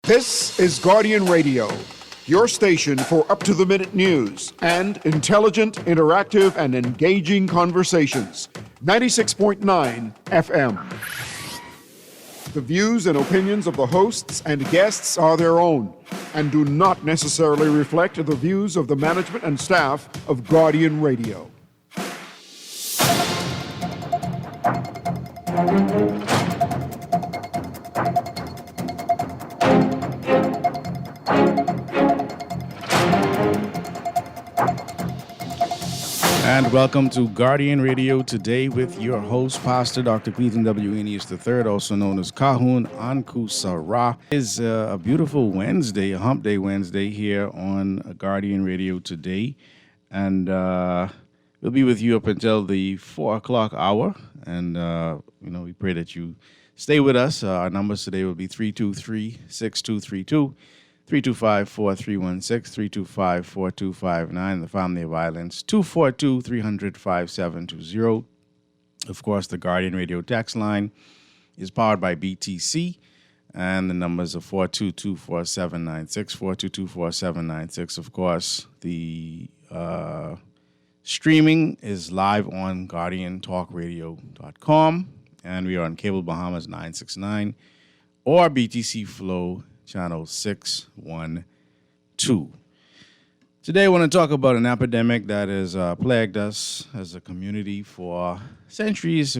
This is Guardian Radio, your station for up-to-the-minute news and intelligent, interactive, and engaging conversations. 96.9 FM. The views and opinions of the hosts and guests are their own and do not necessarily reflect the views of the management and staff of Guardian Radio. And welcome to Guardian Radio today with your host, Pastor Dr. Cleveland W. Enius III, also known as Kahun Anku Sarah. It is a beautiful Wednesday, a hump day Wednesday here on Guardian Radio today. And we'll be with you up until the 4 o'clock hour. And, we pray that you stay with us. Our numbers today will be 323-6232. 325-4316, 325-4259, the Family of Violence, 242-300-5720. Of course, the Guardian Radio text line is powered by BTC, and the numbers are 422-4796, 422-4796. Of course, the streaming is live on GuardianTalkRadio.com, and we are on Cable Bahamas 969 or BTC Flow Channel 612. Today I want to talk about an epidemic that has plagued us as a community for centuries.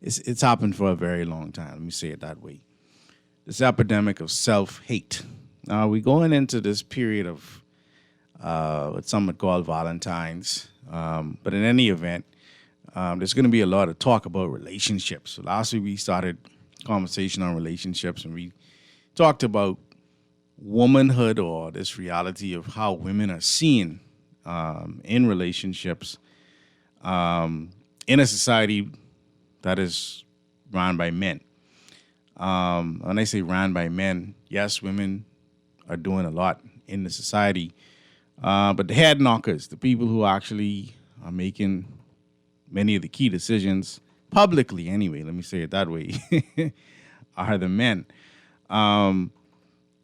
It's happened for a very long time. Let me say it that way. This epidemic of self-hate. Now we're going into this period of what some would call Valentine's. But in any event, there's going to be a lot of talk about relationships. So last week we started conversation on relationships, and we talked about womanhood, or this reality of how women are seen in relationships in a society that is run by men. When I say run by men, yes, women are doing a lot in the society, but the head knockers, the people who actually are making many of the key decisions publicly, anyway, let me say it that way, are the men. I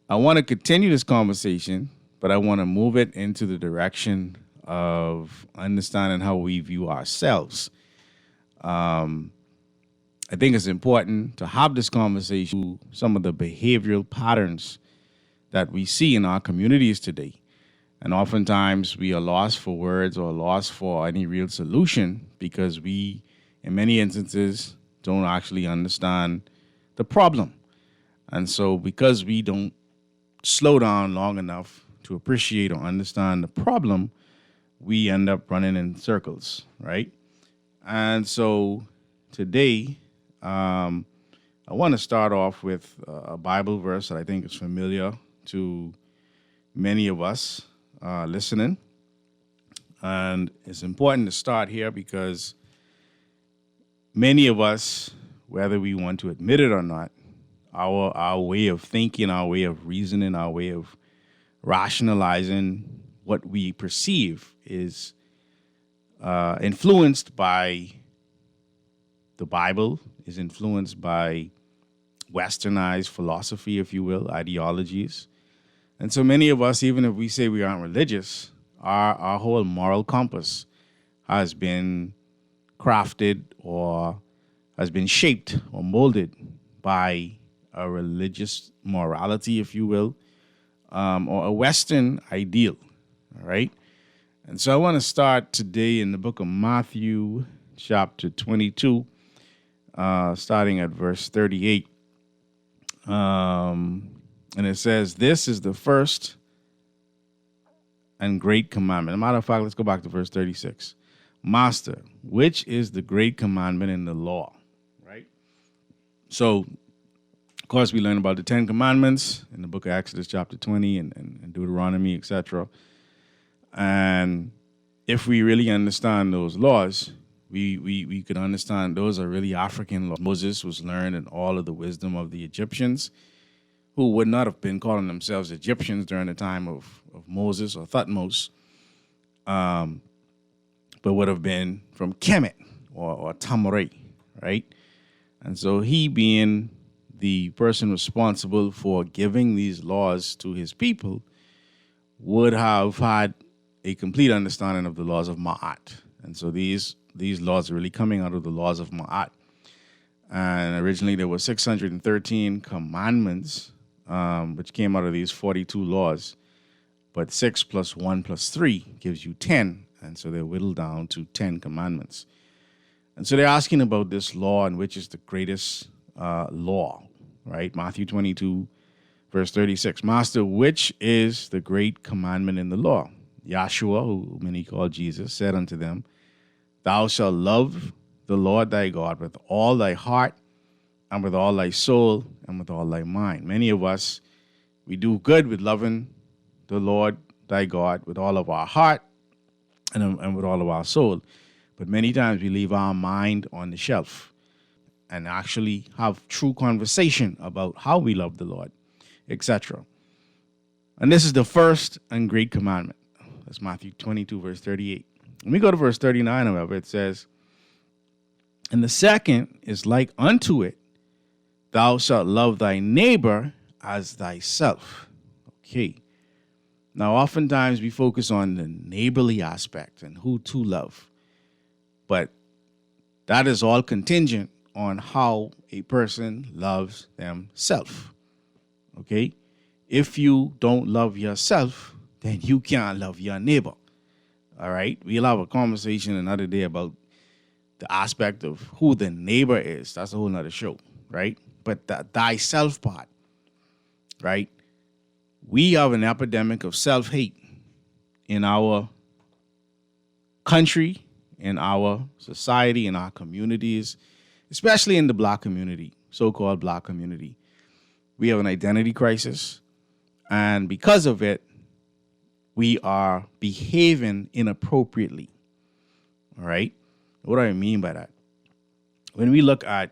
want to continue this conversation, but I want to move it into the direction of understanding how we view ourselves. I think it's important to have this conversation, some of the behavioral patterns that we see in our communities today. And oftentimes we are lost for words or lost for any real solution because we, in many instances, don't actually understand the problem. And so because we don't slow down long enough to appreciate or understand the problem, we end up running in circles, right? And so today, I want to start off with a Bible verse that I think is familiar to many of us listening. And it's important to start here because many of us, whether we want to admit it or not, our way of thinking, our way of reasoning, our way of rationalizing what we perceive is influenced by the Bible, is influenced by westernized philosophy, if you will, ideologies. And so many of us, even if we say we aren't religious, our whole moral compass has been crafted or has been shaped or molded by a religious morality, if you will, or a Western ideal, all right? And so I want to start today in the book of Matthew, chapter 22, starting at verse 38. And it says, "This is the first and great commandment." As a matter of fact, let's go back to verse 36. "Master, which is the great commandment in the law?" Right? So, of course, we learn about the 10 Commandments in the book of Exodus, chapter 20, and Deuteronomy, etc. And if we really understand those laws, we could understand those are really African laws. Moses was learned in all of the wisdom of the Egyptians, who would not have been calling themselves Egyptians during the time of Moses or Thutmose, but would have been from Kemet or Tamaray, right? And so he, being the person responsible for giving these laws to his people would have had a complete understanding of the laws of Ma'at. And so these laws are really coming out of the laws of Ma'at. And originally there were 613 commandments, which came out of these 42 laws. But 6 plus 1 plus 3 gives you 10. And so they're whittled down to 10 commandments. And so they're asking about this law and which is the greatest law, right? Matthew 22, verse 36. Master, which is the great commandment in the law? Yahshua, who many call Jesus, said unto them, Thou shalt love the Lord thy God with all thy heart and with all thy soul and with all thy mind. Many of us, we do good with loving the Lord thy God with all of our heart and with all of our soul. But many times we leave our mind on the shelf and actually have true conversation about how we love the Lord, etc. And this is the first and great commandment. That's Matthew 22, verse 38. When we go to verse 39, however, it says, And the second is like unto it, Thou shalt love thy neighbor as thyself. Okay. Now, oftentimes we focus on the neighborly aspect and who to love. But that is all contingent on how a person loves themselves. Okay? If you don't love yourself, then you can't love your neighbor. All right? We'll have a conversation another day about the aspect of who the neighbor is. That's a whole nother show, right? But the thyself part, right? We have an epidemic of self-hate in our country, in our society, in our communities, especially in the black community, so-called black community. We have an identity crisis, and because of it, we are behaving inappropriately, all right? What do I mean by that? When we look at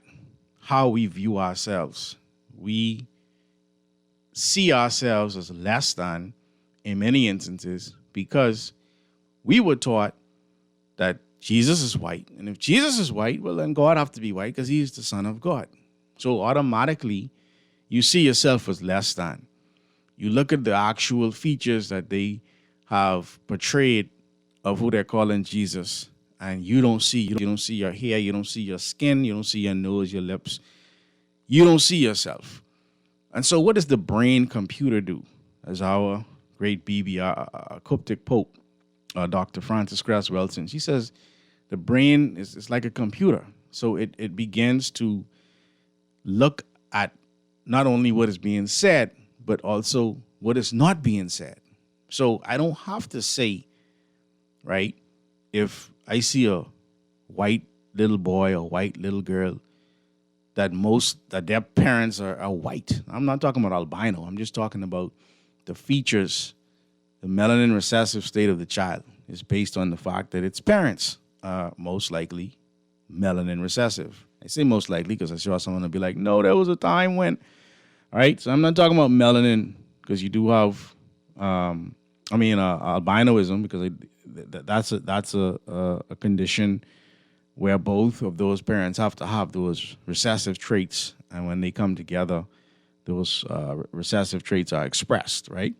how we view ourselves, we see ourselves as less than in many instances because we were taught that Jesus is white. And if Jesus is white, well, then God have to be white because he is the Son of God. So automatically, you see yourself as less than. You look at the actual features that they have portrayed of who they're calling Jesus, and you don't see your hair, you don't see your skin, you don't see your nose, your lips. You don't see yourself. And so what does the brain computer do? As our great Coptic Pope, Dr. Frances Cress Welsing, she says the brain is like a computer. So it begins to look at not only what is being said, but also what is not being said. So I don't have to say, right, if I see a white little boy or white little girl that their parents are white. I'm not talking about albino. I'm just talking about the features, the melanin recessive state of the child is based on the fact that its parents are most likely melanin recessive. I say most likely because I saw someone will be like, no, there was a time when, all right? So I'm not talking about melanin because you do have, albinoism because that's a condition where both of those parents have to have those recessive traits. And when they come together, those recessive traits are expressed, right?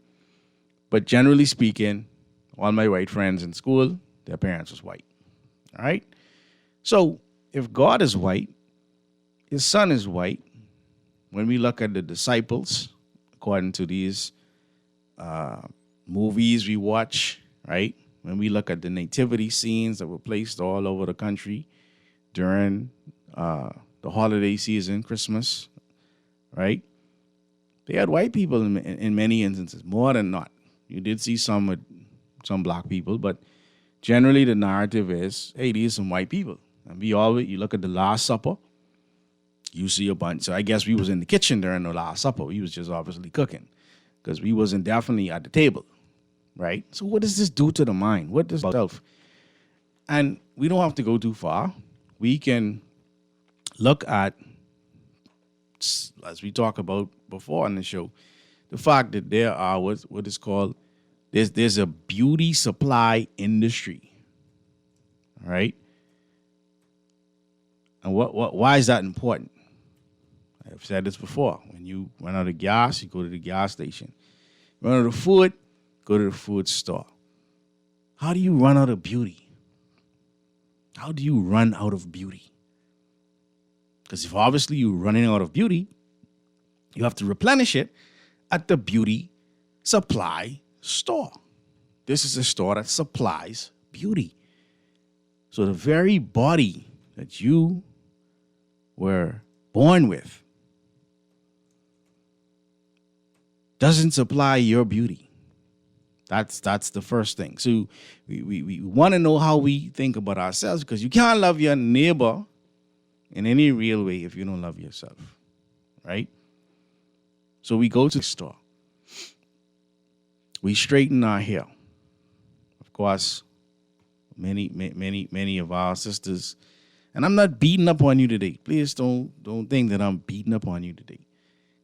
But generally speaking, all my white friends in school, their parents was white, all right? So if God is white, his son is white. When we look at the disciples, according to these movies we watch, right? When we look at the nativity scenes that were placed all over the country during the holiday season, Christmas, right? They had white people in many instances, more than not. You did see some with some black people, but generally the narrative is, hey, these are some white people. And you look at the Last Supper, you see a bunch. So I guess we was in the kitchen during the Last Supper. We was just obviously cooking because we wasn't definitely at the table, right? So what does this do to the mind? What does self? And we don't have to go too far. We can look at, as we talked about before on the show, the fact that there are what is called, there's a beauty supply industry, all right? And why is that important? I've said this before. When you run out of gas, you go to the gas station. Run out of food, go to the food store. How do you run out of beauty? How do you run out of beauty? Because if obviously you're running out of beauty, you have to replenish it at the beauty supply store. This is a store that supplies beauty. So the very body that you were born with doesn't supply your beauty. That's the first thing. So we want to know how we think about ourselves, because you can't love your neighbor in any real way if you don't love yourself, right? So we go to the store. We straighten our hair. Of course, many of our sisters, and I'm not beating up on you today. Please don't think that I'm beating up on you today.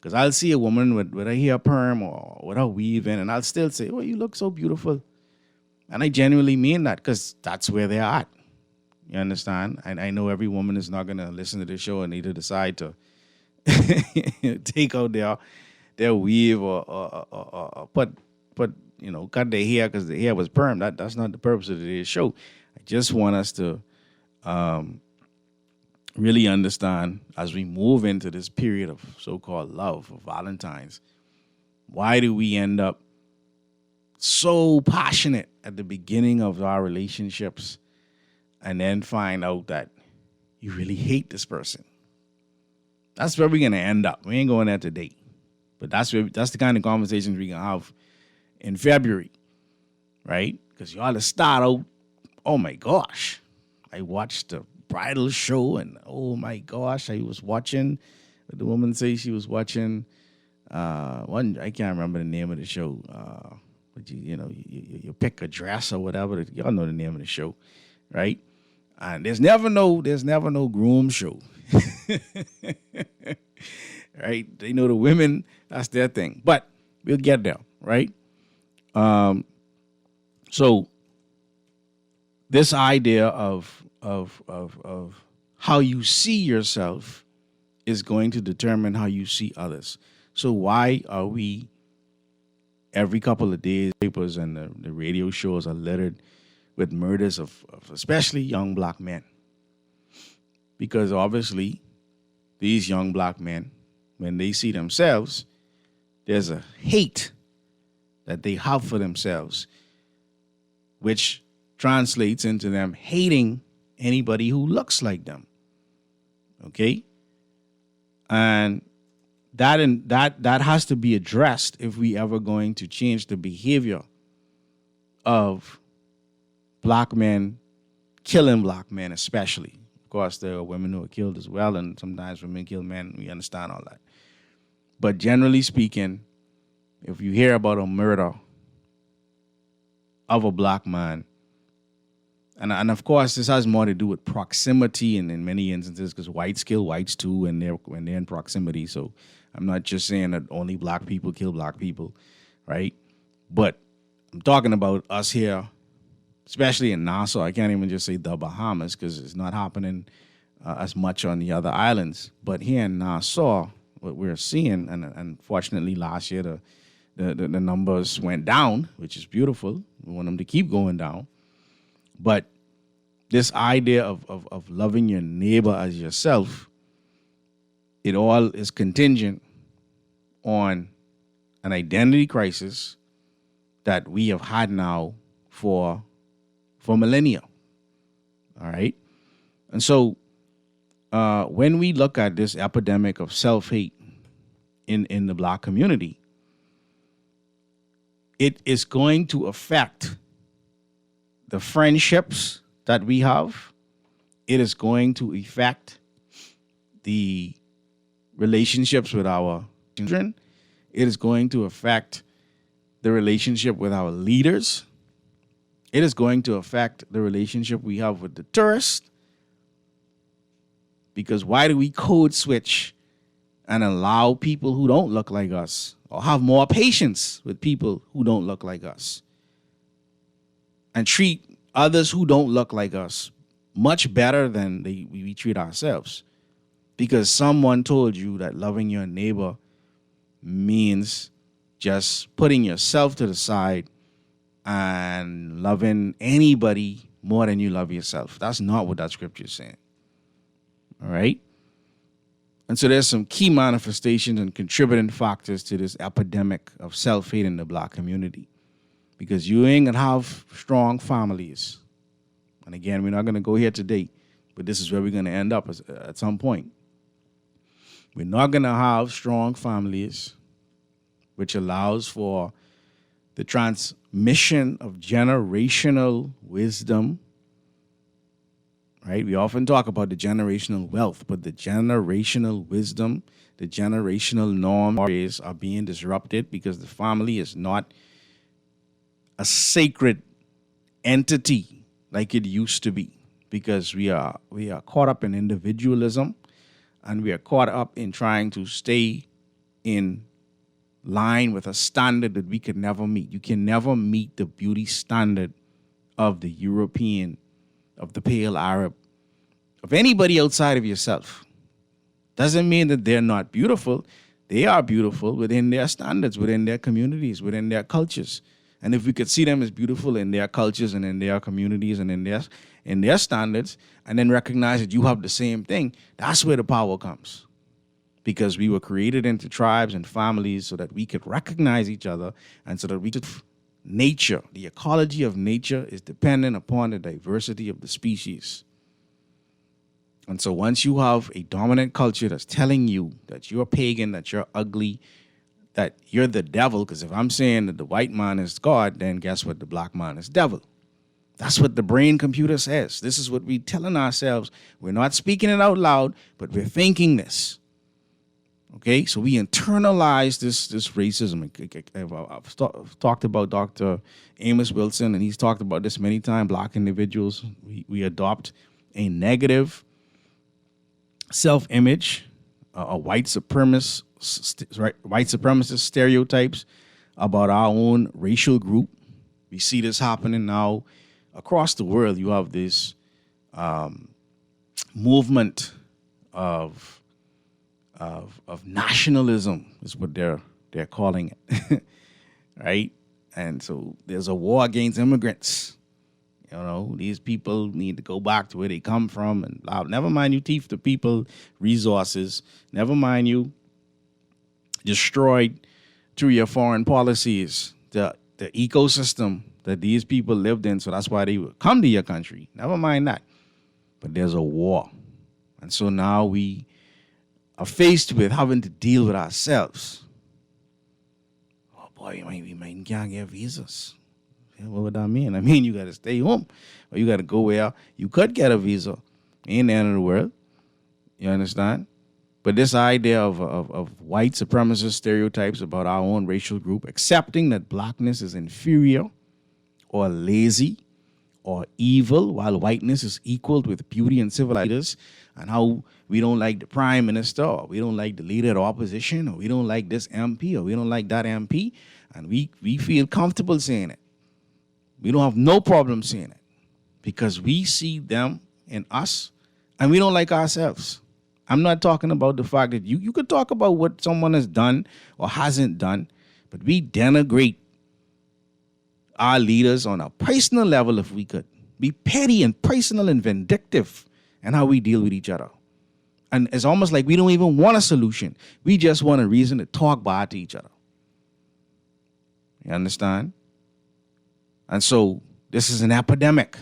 Because I'll see a woman with a hair perm or with a weave in, and I'll still say, oh, you look so beautiful. And I genuinely mean that, because that's where they're at. You understand? And I know every woman is not going to listen to this show and either decide to take out their weave or put cut their hair because the hair was perm. That's not the purpose of today's show. I just want us to really understand, as we move into this period of so-called love, of Valentine's, why do we end up so passionate at the beginning of our relationships and then find out that you really hate this person? That's where we're going to end up. We ain't going there today. But that's the kind of conversations we're going to have in February, right? Because y'all to start out, oh my gosh, I watched the bridal show, and oh my gosh, I was watching, the woman say she was watching one, I can't remember the name of the show, but you pick a dress or whatever, y'all know the name of the show, right? And there's never no groom show. Right? They know the women, that's their thing. But we'll get there, right? So this idea of how you see yourself is going to determine how you see others. So why are we, every couple of days, papers and the radio shows are littered with murders of especially young black men? Because obviously these young black men, when they see themselves, there's a hate that they have for themselves, which translates into them hating anybody who looks like them. Okay? And that has to be addressed if we ever going to change the behavior of black men killing black men, especially. Of course, there are women who are killed as well, and sometimes women kill men. We understand all that. But generally speaking, if you hear about a murder of a black man, and of course this has more to do with proximity, and in many instances, because whites kill whites too when they're in proximity. So I'm not just saying that only black people kill black people, right? But I'm talking about us here, especially in Nassau. I can't even just say the Bahamas because it's not happening as much on the other islands. But here in Nassau, what we're seeing, and unfortunately last year the numbers went down, which is beautiful. We want them to keep going down. But this idea of loving your neighbor as yourself, it all is contingent on an identity crisis that we have had now for millennia. All right? And so when we look at this epidemic of self-hate in the black community, it is going to affect the friendships that we have. It is going to affect the relationships with our children. It is going to affect the relationship with our leaders. It is going to affect the relationship we have with the tourists. Because why do we code switch and allow people who don't look like us, or have more patience with people who don't look like us, and treat others who don't look like us much better than we treat ourselves? because someone told you that loving your neighbor means just putting yourself to the side and loving anybody more than you love yourself. That's not what that scripture is saying. All right? And so there's some key manifestations and contributing factors to this epidemic of self-hate in the black community. Because you ain't going to have strong families. And again, we're not going to go here today, but this is where we're going to end up at some point. We're not going to have strong families, which allows for the transmission of generational wisdom. Right? We often talk about the generational wealth, but the generational wisdom, the generational norms are being disrupted because the family is not a sacred entity like it used to be, because we are caught up in individualism, and we are caught up in trying to stay in line with a standard that we could never meet. You can never meet the beauty standard of the European, of the pale Arab, of anybody outside of yourself. Doesn't mean that they're not beautiful. They are beautiful within their standards, within their communities, within their cultures. And if we could see them as beautiful in their cultures and in their communities and in their standards, and then recognize that you have the same thing, that's where the power comes. Because we were created into tribes and families so that we could recognize each other, and so that we could. Nature, the ecology of nature is dependent upon the diversity of the species. And so once you have a dominant culture that's telling you that you're pagan, that you're ugly, that you're the devil, because if I'm saying that the white man is God, then guess what? The black man is devil. That's what the brain computer says. This is what we're telling ourselves. We're not speaking it out loud, but we're thinking this. Okay, so we internalize this racism. I've talked about Dr. Amos Wilson, and he's talked about this many times. Black individuals, we adopt a negative self-image, a white supremacist stereotypes about our own racial group. We see this happening now across the world. You have this movement of nationalism, is what they're calling it, right? And so there's a war against immigrants. You know, these people need to go back to where they come from, and never mind you thief the people resources. Never mind you destroyed through your foreign policies the ecosystem that these people lived in. So that's why they would come to your country. Never mind that. But there's a war, and so now we are faced with having to deal with ourselves. Oh boy, we might can't get visas. Yeah, what would that mean? I mean, you got to stay home, or you got to go where you could get a visa. Ain't the end of the world. You understand? But this idea of white supremacist stereotypes about our own racial group, accepting that blackness is inferior or lazy or evil, while whiteness is equal with beauty and civilized, and how we don't like the prime minister, or we don't like the leader of the opposition, or we don't like this MP, or we don't like that MP, and we feel comfortable saying it. We don't have no problem saying it, because we see them in us, and we don't like ourselves. I'm not talking about the fact that you could talk about what someone has done or hasn't done, but we denigrate our leaders on a personal level if we could. Be petty and personal and vindictive in how we deal with each other. And it's almost like we don't even want a solution. We just want a reason to talk bad to each other. You understand? And so this is an epidemic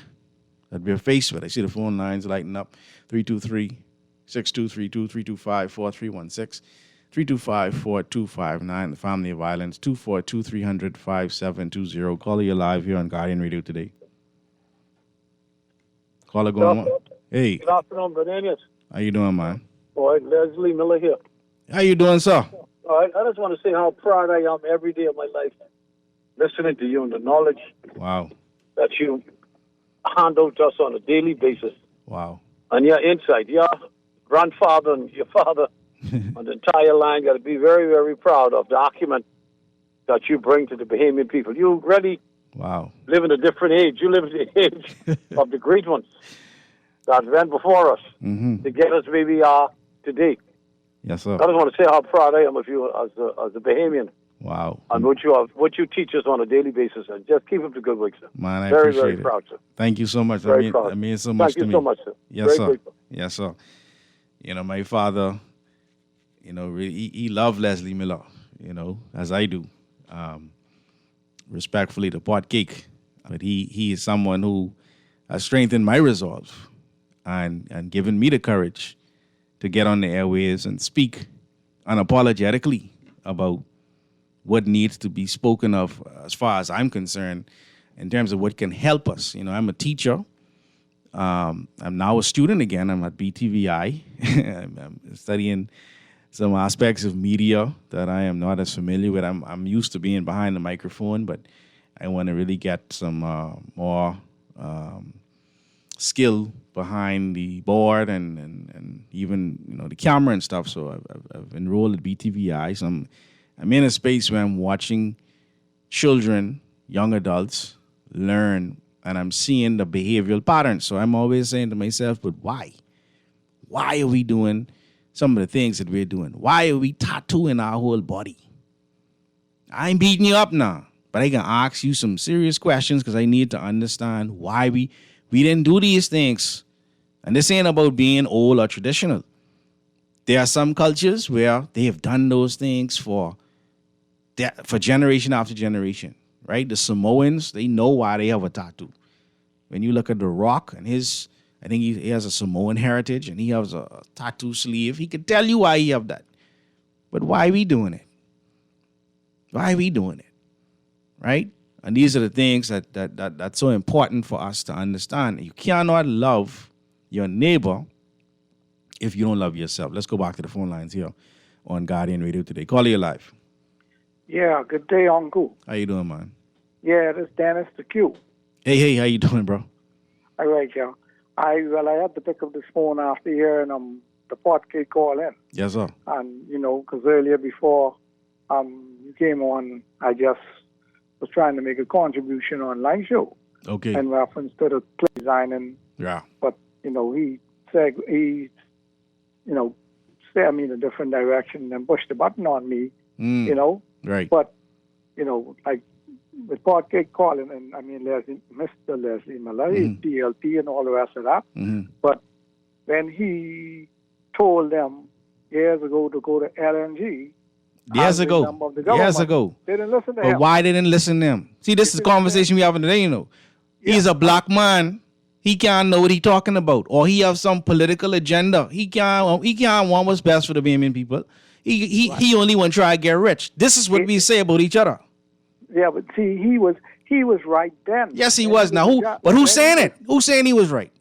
that we're faced with. I see the phone lines lighting up. 323-6232, 325-4316, 325-4259. The Family of Violence, 242-300-5720. Caller, you're live here on Guardian Radio today. Caller going on. Hey. Good afternoon, Bernanius. How you doing, man? All right, Leslie Miller here. How you doing, sir? All right, I just want to say how proud I am every day of my life listening to you and the knowledge Wow. that you hand out to us on a daily basis. Wow. And your insight, your grandfather and your father and the entire line got to be very, very proud of the acumen that you bring to the Bahamian people. You really live in a different age. You live in the age of the great ones that went before us to get us where we are today. Yes, sir. I just want to say how proud I am of you as a Bahamian. Wow. And what you teach us on a daily basis, and just keep up the good work, sir. Man, I very, appreciate very it. proud, sir. Thank you so much. Very proud. That means so much to me. Thank you so much, sir. Yes, very sir. grateful. Yes, sir. You know, my father, you know, he loved Leslie Miller, you know, as I do. Respectfully, the pot cake. But he is someone who has strengthened my resolve and given me the courage to get on the airwaves and speak unapologetically about what needs to be spoken of as far as I'm concerned in terms of what can help us. You know, I'm a teacher. I'm now a student again. I'm at BTVI. I'm studying some aspects of media that I am not as familiar with. I'm used to being behind the microphone, but I want to really get some more skill behind the board and even, you know, the camera and stuff. So I've enrolled at BTVI. So I'm in a space where I'm watching children, young adults, learn, and I'm seeing the behavioral patterns. So I'm always saying to myself, but why? Why are we doing some of the things that we're doing? Why are we tattooing our whole body? I ain't beating you up now, but I can ask you some serious questions because I need to understand why we didn't do these things. And this ain't about being old or traditional. There are some cultures where they have done those things for generation after generation, right? The Samoans, they know why they have a tattoo. When you look at The Rock and I think he has a Samoan heritage and he has a tattoo sleeve, he could tell you why he have that. But why are we doing it? Why are we doing it? Right? And these are the things that's so important for us to understand. You cannot love your neighbor if you don't love yourself. Let's go back to the phone lines here on Guardian Radio today. Call you live. Yeah, good day, Uncle. How you doing, man? Yeah, this is Dennis the Q. Hey, how you doing, bro? All right, yeah. I had to pick up this phone after hearing the podcast call in. Yes, sir. And, you know, because earlier before you came on, I just was trying to make a contribution on Line Show. Okay. In reference to the play designing. Yeah. But, you know, he said, steered me in a different direction and pushed the button on me, you know. Right. But, you know, like with podcast calling, and I mean, Mr. Leslie Miller, DLP and all the rest of that. Mm-hmm. But when he told them years ago to go to LNG, Years ago. They didn't listen to him. But why they didn't listen to him? See, this is the conversation we having today, you know. He's a black man. He can't know what he's talking about. Or he have some political agenda. He can't want what's best for the Bahamian people. He only want to try to get rich. This is what we say about each other. Yeah, but see, he was right then. Yes, he was. Now, who's saying it? Who's saying he was right?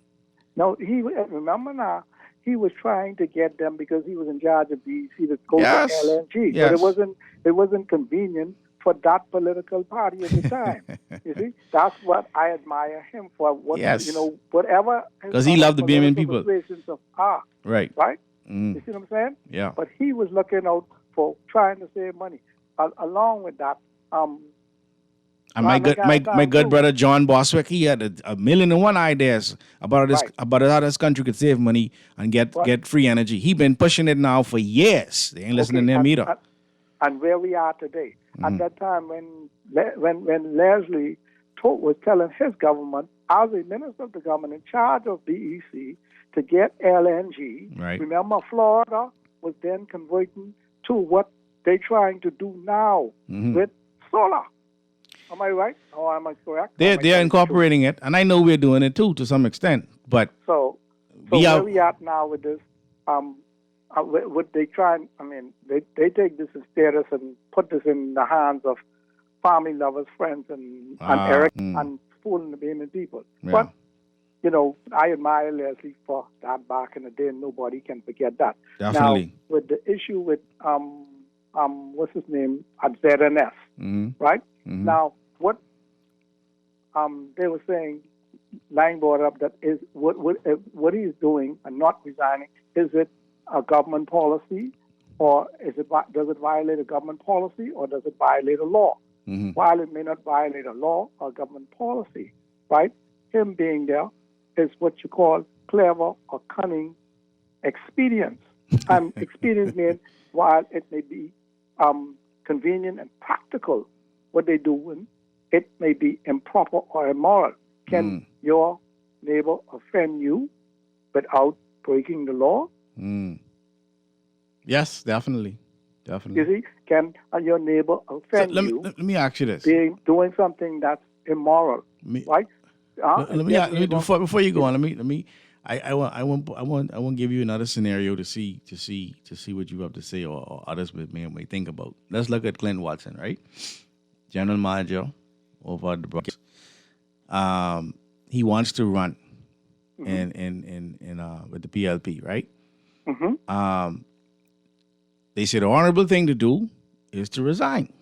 No, remember now, he was trying to get them because he was in charge of BEC to go to LNG. Yes. But it wasn't convenient for that political party at the time. You see, that's what I admire him for. Whatever. Because he loved the Bahamian people. Right. Mm. You see what I'm saying? Yeah. But he was looking out for trying to save money. Along with that, and my good brother John Boswick, he had a million and one ideas about how this country could save money and get free energy. He been pushing it now for years. They ain't listening to him either. And where we are today, at that time when Leslie was telling his government, as a minister of the government in charge of BEC, to get LNG. Right. Remember, Florida was then converting to what they're trying to do now with solar. Am I right? Or am I correct? They're incorporating it, and I know we're doing it too to some extent. But so where we at now with this? What they try? I mean, they take this as status and put this in the hands of family lovers, friends, and Eric and fooling the Bahamian people. Yeah. But you know, I admire Leslie for that back in the day, and nobody can forget that. Definitely. Now, with the issue with what's his name at ZNS, right? Mm-hmm. Now, what they were saying, Lang brought up that is what he's doing and not resigning. Is it a government policy, or does it violate a government policy, or does it violate a law? Mm-hmm. While it may not violate a law or government policy, right? Him being there is what you call clever or cunning expedience. Experience means while it may be convenient and practical, what they do, it may be improper or immoral. Can your neighbor offend you without breaking the law? Yes, definitely. You see, can your neighbor offend you? Let me ask you this: doing something that's immoral, right? Before you go on, let me. I want to give you another scenario to see what you have to say or others may think about. Let's look at Clint Watson, right? General manager over the Broncos. He wants to run in with the PLP, right? They said the honorable thing to do is to resign.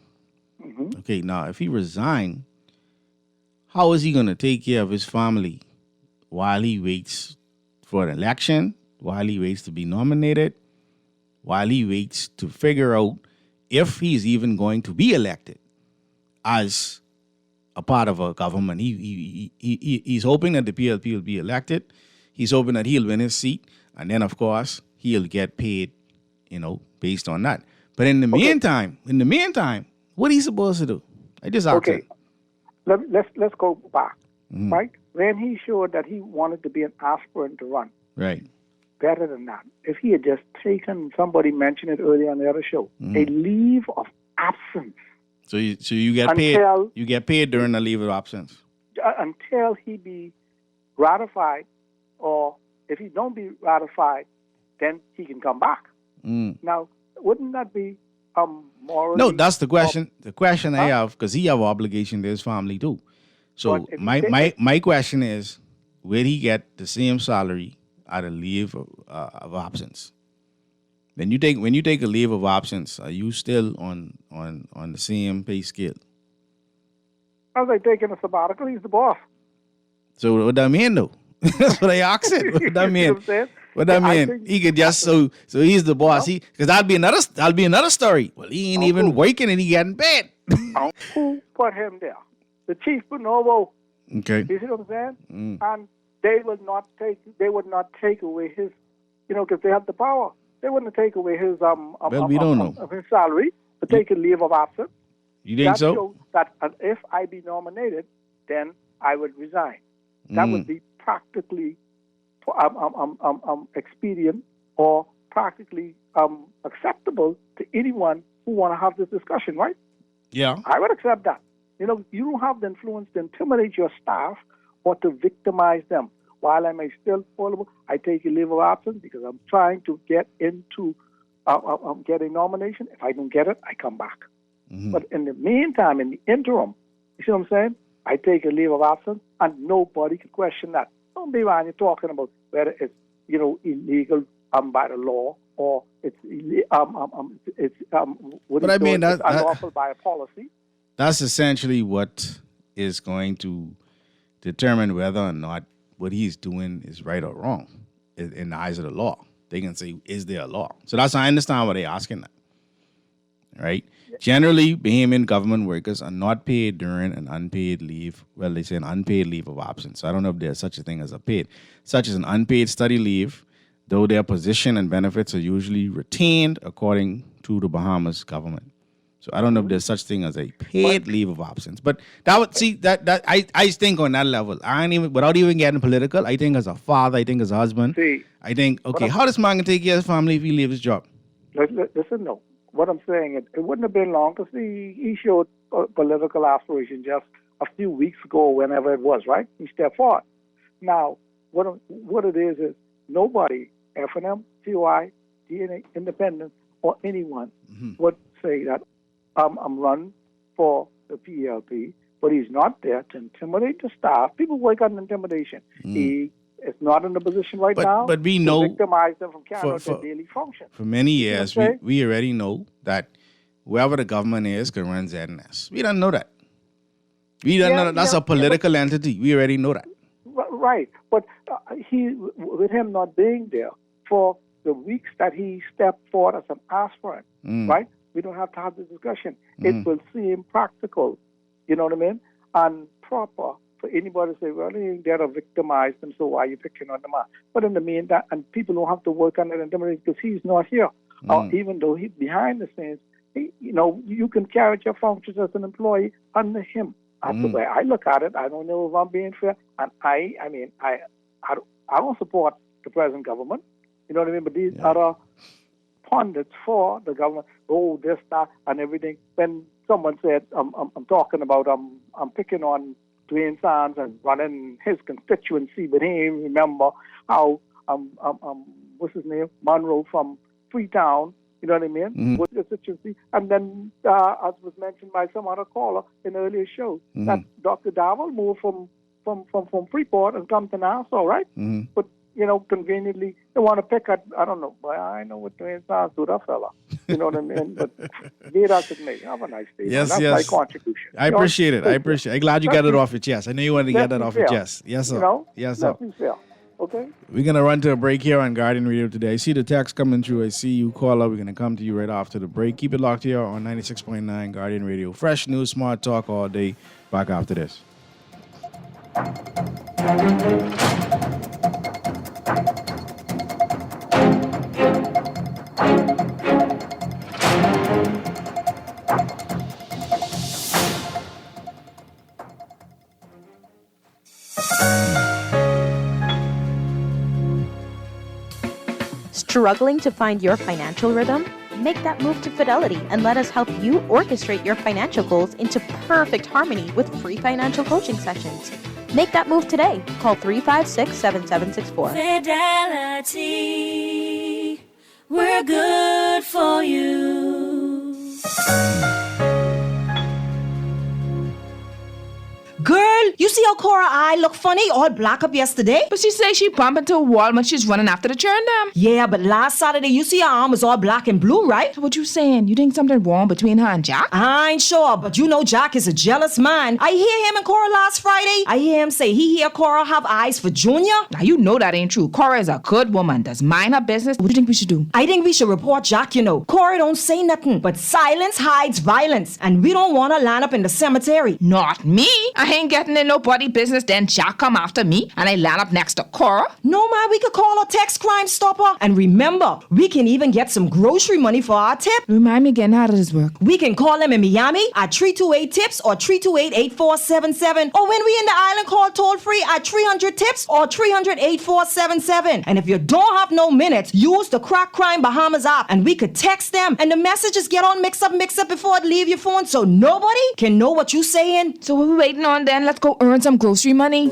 Okay, now if he resign, how is he going to take care of his family while he waits for an election, while he waits to be nominated, while he waits to figure out if he's even going to be elected as a part of a government? He's hoping that the PLP will be elected. He's hoping that he'll win his seat, and then of course he'll get paid, based on that. But in the meantime, what are you supposed to do? I just asked him. Let's go back, right? When he showed that he wanted to be an aspirant to run, right? Better than that, if he had just taken, somebody mentioned it earlier on the other show, a leave of absence. So you get paid. You get paid during the leave of absence until he be ratified, or if he don't be ratified, then he can come back. Now, wouldn't that be morally? No, that's the question. The question I have, because he have obligation to his family too. So my question is, will he get the same salary at a leave of absence? When you take a leave of absence, are you still on the same pay scale? I was like taking a sabbatical. He's the boss. So what that mean though? That's what I asked him. What that mean? What that mean? He could just so he's the boss. Because that'll be another story. Well, he ain't even working and he getting paid. Who put him there? The chief Bonobo. Okay. You see what I'm saying? And they would not take away his, because they have the power. They wouldn't take away his we don't know. Of his salary, but take a leave of absence. You think so? Shows that if I be nominated, then I would resign. That would be practically expedient or practically acceptable to anyone who want to have this discussion, right? Yeah. I would accept that. You don't have the influence to intimidate your staff or to victimize them. While I may still follow, I take a leave of absence because I'm trying to get into get a nomination. If I don't get it, I come back. But in the meantime, in the interim, you see what I'm saying? I take a leave of absence, and nobody can question that. Don't be around you're talking about whether it's illegal by the law or it's unlawful by a policy. That's essentially what is going to determine whether or not what he's doing is right or wrong in the eyes of the law. They can say, is there a law? So that's I understand why they're asking that. Right? Generally, Bahamian government workers are not paid during an unpaid leave. Well, they say an unpaid leave of absence. I don't know if there's such a thing as a paid, such as an unpaid study leave, though their position and benefits are usually retained according to the Bahamas government. So I don't know if there's such thing as a paid leave of absence. But that would I think on that level. I ain't even without even getting political. I think as a father, I think as a husband. I think how does man take care of his family if he leaves his job? Listen, no. What I'm saying, it wouldn't have been long because he showed political aspiration just a few weeks ago, whenever it was, right? He stepped forward. Now, what it is nobody, FNM, COI, DNA, Independent, or anyone would say that I'm running for the PLP, but he's not there to intimidate the staff. People work on intimidation. He is not in the position now but we know to victimize them from carrying out their daily function. For many years, we already know that whoever the government is can run ZNS. We don't know that. We don't know that. That's a political entity. We already know that. Right. But with him not being there for the weeks that he stepped forward as an aspirant, right? We don't have to have this discussion. It will seem practical, you know what I mean, and proper for anybody to say, well, they're victimized them, so why are you picking on them? But in the meantime, and people don't have to work on it because he's not here. Even though he's behind the scenes, you can carry out your functions as an employee under him. That's the way I look at it. I don't know if I'm being fair. And I don't support the present government. You know what I mean? But these other pundits for the government, this, that, and everything. When someone said, I'm talking about, I'm picking on Dwayne Sands and running his constituency, but he didn't remember how, what's his name, Monroe from Freetown, you know what I mean, with the constituency. And then, as was mentioned by some other caller in the earlier show, that Dr. Darwell moved from Freeport and come to Nassau, right? But conveniently, they want to pick at, I don't know, but I know what Dwayne Sands do, that fella. You know what I mean? But be that as it may, have a nice day. Yes, That's my contribution. I appreciate it. I'm glad you got it off your chest. I know you wanted to get that off your chest. Yes, sir. Yes, sir. Okay. We're going to run to a break here on Guardian Radio today. I see the text coming through. I see you, caller. We're going to come to you right after the break. Keep it locked here on 96.9 Guardian Radio. Fresh news, smart talk all day. Back after this. Struggling to find your financial rhythm? Make that move to Fidelity and let us help you orchestrate your financial goals into perfect harmony with free financial coaching sessions. Make that move today. Call 356-7764. Fidelity, we're good for you. Girl, you see how Cora eye look funny, all black up yesterday? But she say she bumped into a wall when she's running after the churn them. Yeah, but last Saturday you see her arm was all black and blue, right? What you saying? You think something wrong between her and Jack? I ain't sure, but you know Jack is a jealous man. I hear him and Cora last Friday. I hear him say he hear Cora have eyes for Junior. Now you know that ain't true. Cora is a good woman, does mind her business. What do you think we should do? I think we should report Jack, Cora don't say nothing, but silence hides violence, and we don't want to line up in the cemetery. Not me. I ain't getting in nobody business, then Jack come after me, and I land up next to Cora. No, man, we could call a text Crime Stopper. And remember, we can even get some grocery money for our tip. Remind me again, how does this work? We can call them in Miami at 328-TIPS or 328-8477. Or when we in the island, call toll-free at 300-TIPS or 300-8477. And if you don't have no minutes, use the Crack Crime Bahamas app, and we could text them, and the messages get all mixed up before it leave your phone, so nobody can know what you saying. So what we waiting on then? Let's go earn some grocery money.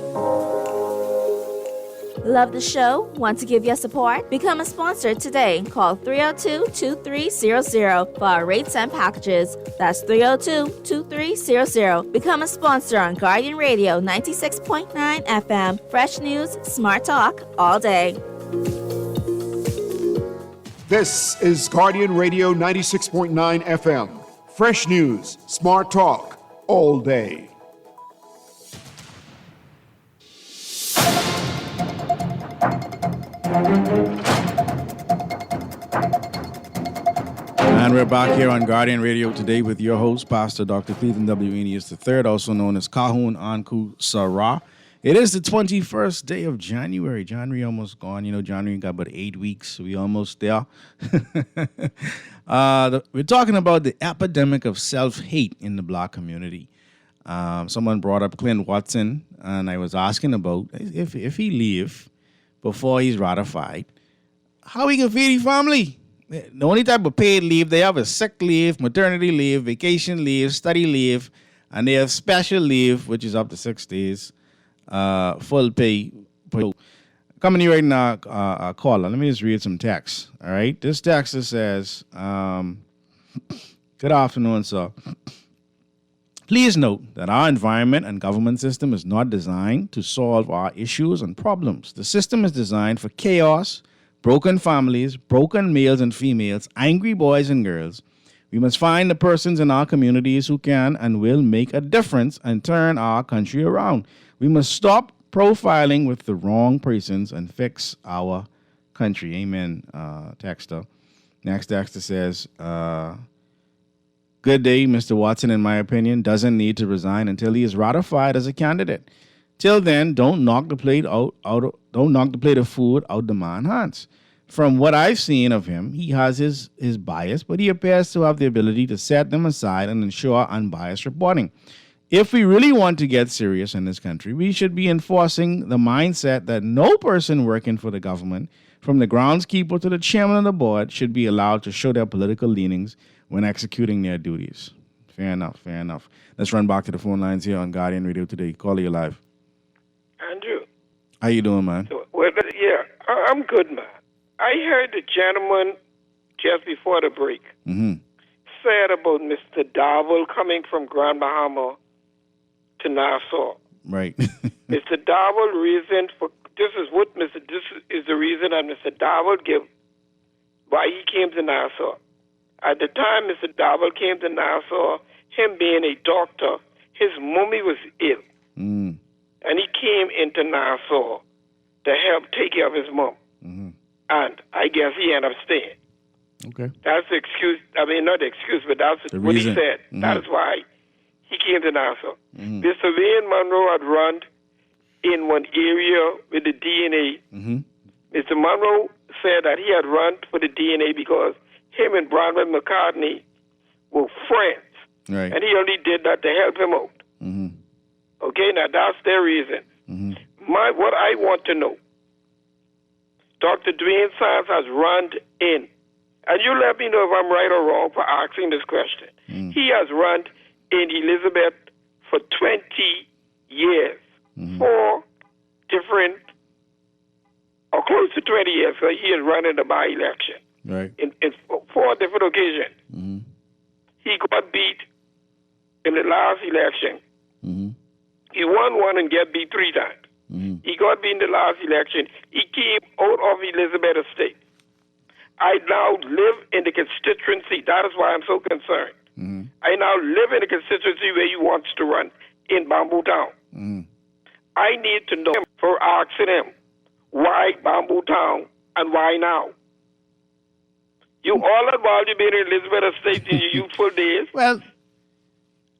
Love the show? Want to give your support? Become a sponsor today. Call 302-2300 for our rates and packages. That's 302-2300. Become a sponsor on Guardian Radio 96.9 FM. Fresh news, smart talk, all day. This is Guardian Radio 96.9 FM. Fresh news, smart talk, all day. And we're back here on Guardian Radio today with your host, Pastor Dr. Cleveland W. Enius III, also known as Kahun Anku Sarah. It is the 21st day of January. January almost gone. January got about 8 weeks. We almost there. We're talking about the epidemic of self-hate in the black community. Someone brought up Clint Watson, and I was asking about if he leave before he's ratified, how he can feed his family. The only type of paid leave they have is sick leave, maternity leave, vacation leave, study leave, and they have special leave, which is up to 6 days, full pay. Coming to you right now, caller. Let me just read some text. All right, this text says, "Good afternoon, sir. Please note that our environment and government system is not designed to solve our issues and problems. The system is designed for chaos, broken families, broken males and females, angry boys and girls. We must find the persons in our communities who can and will make a difference and turn our country around. We must stop profiling with the wrong persons and fix our country." Amen, texter. Next texter says, "Good day, Mr. Watson, in my opinion, doesn't need to resign until he is ratified as a candidate. Till then, don't knock the plate don't knock the plate of food out the man's hands. From what I've seen of him, he has his bias, but he appears to have the ability to set them aside and ensure unbiased reporting. If we really want to get serious in this country, we should be enforcing the mindset that no person working for the government, from the groundskeeper to the chairman of the board, should be allowed to show their political leanings when executing their duties. Fair enough, fair enough. Let's run back to the phone lines here on Guardian Radio today. Caller, you live. Andrew. How you doing, man? Well, yeah, I'm good, man. I heard the gentleman just before the break said about Mr. Darwell coming from Grand Bahama to Nassau. Right. Mr. Darwell reason for this is the reason that Mr. Darwell gave why he came to Nassau. At the time Mr. Darwell came to Nassau, him being a doctor, his mummy was ill. And he came into Nassau to help take care of his mom. And I guess he ended up staying. Okay. That's the excuse. I mean, not the excuse, but that's what he said. That is why he came to Nassau. Mr. Wayne Monroe had run in one area with the DNA. Mr. Monroe said that he had run for the DNA because him and Bronwyn McCartney were friends. Right. And he only did that to help him out. Okay, now that's their reason. What I want to know, Dr. Dwayne Sands has run in, and you let me know if I'm right or wrong for asking this question. He has run in Elizabeth for 20 years, 4 different, or close to 20 years, so he has run in the by-election. Right. In 4 different occasions. He got beat in the last election. He won one and get beat 3 times. He got beat in the last election. He came out of Elizabeth Estate. I now live in the constituency. That is why I'm so concerned. I now live in the constituency where he wants to run in Bamboo Town. I need to know for asking him why Bamboo Town and why now. You all that while you've been in Elizabeth Estate in your youthful days. Well,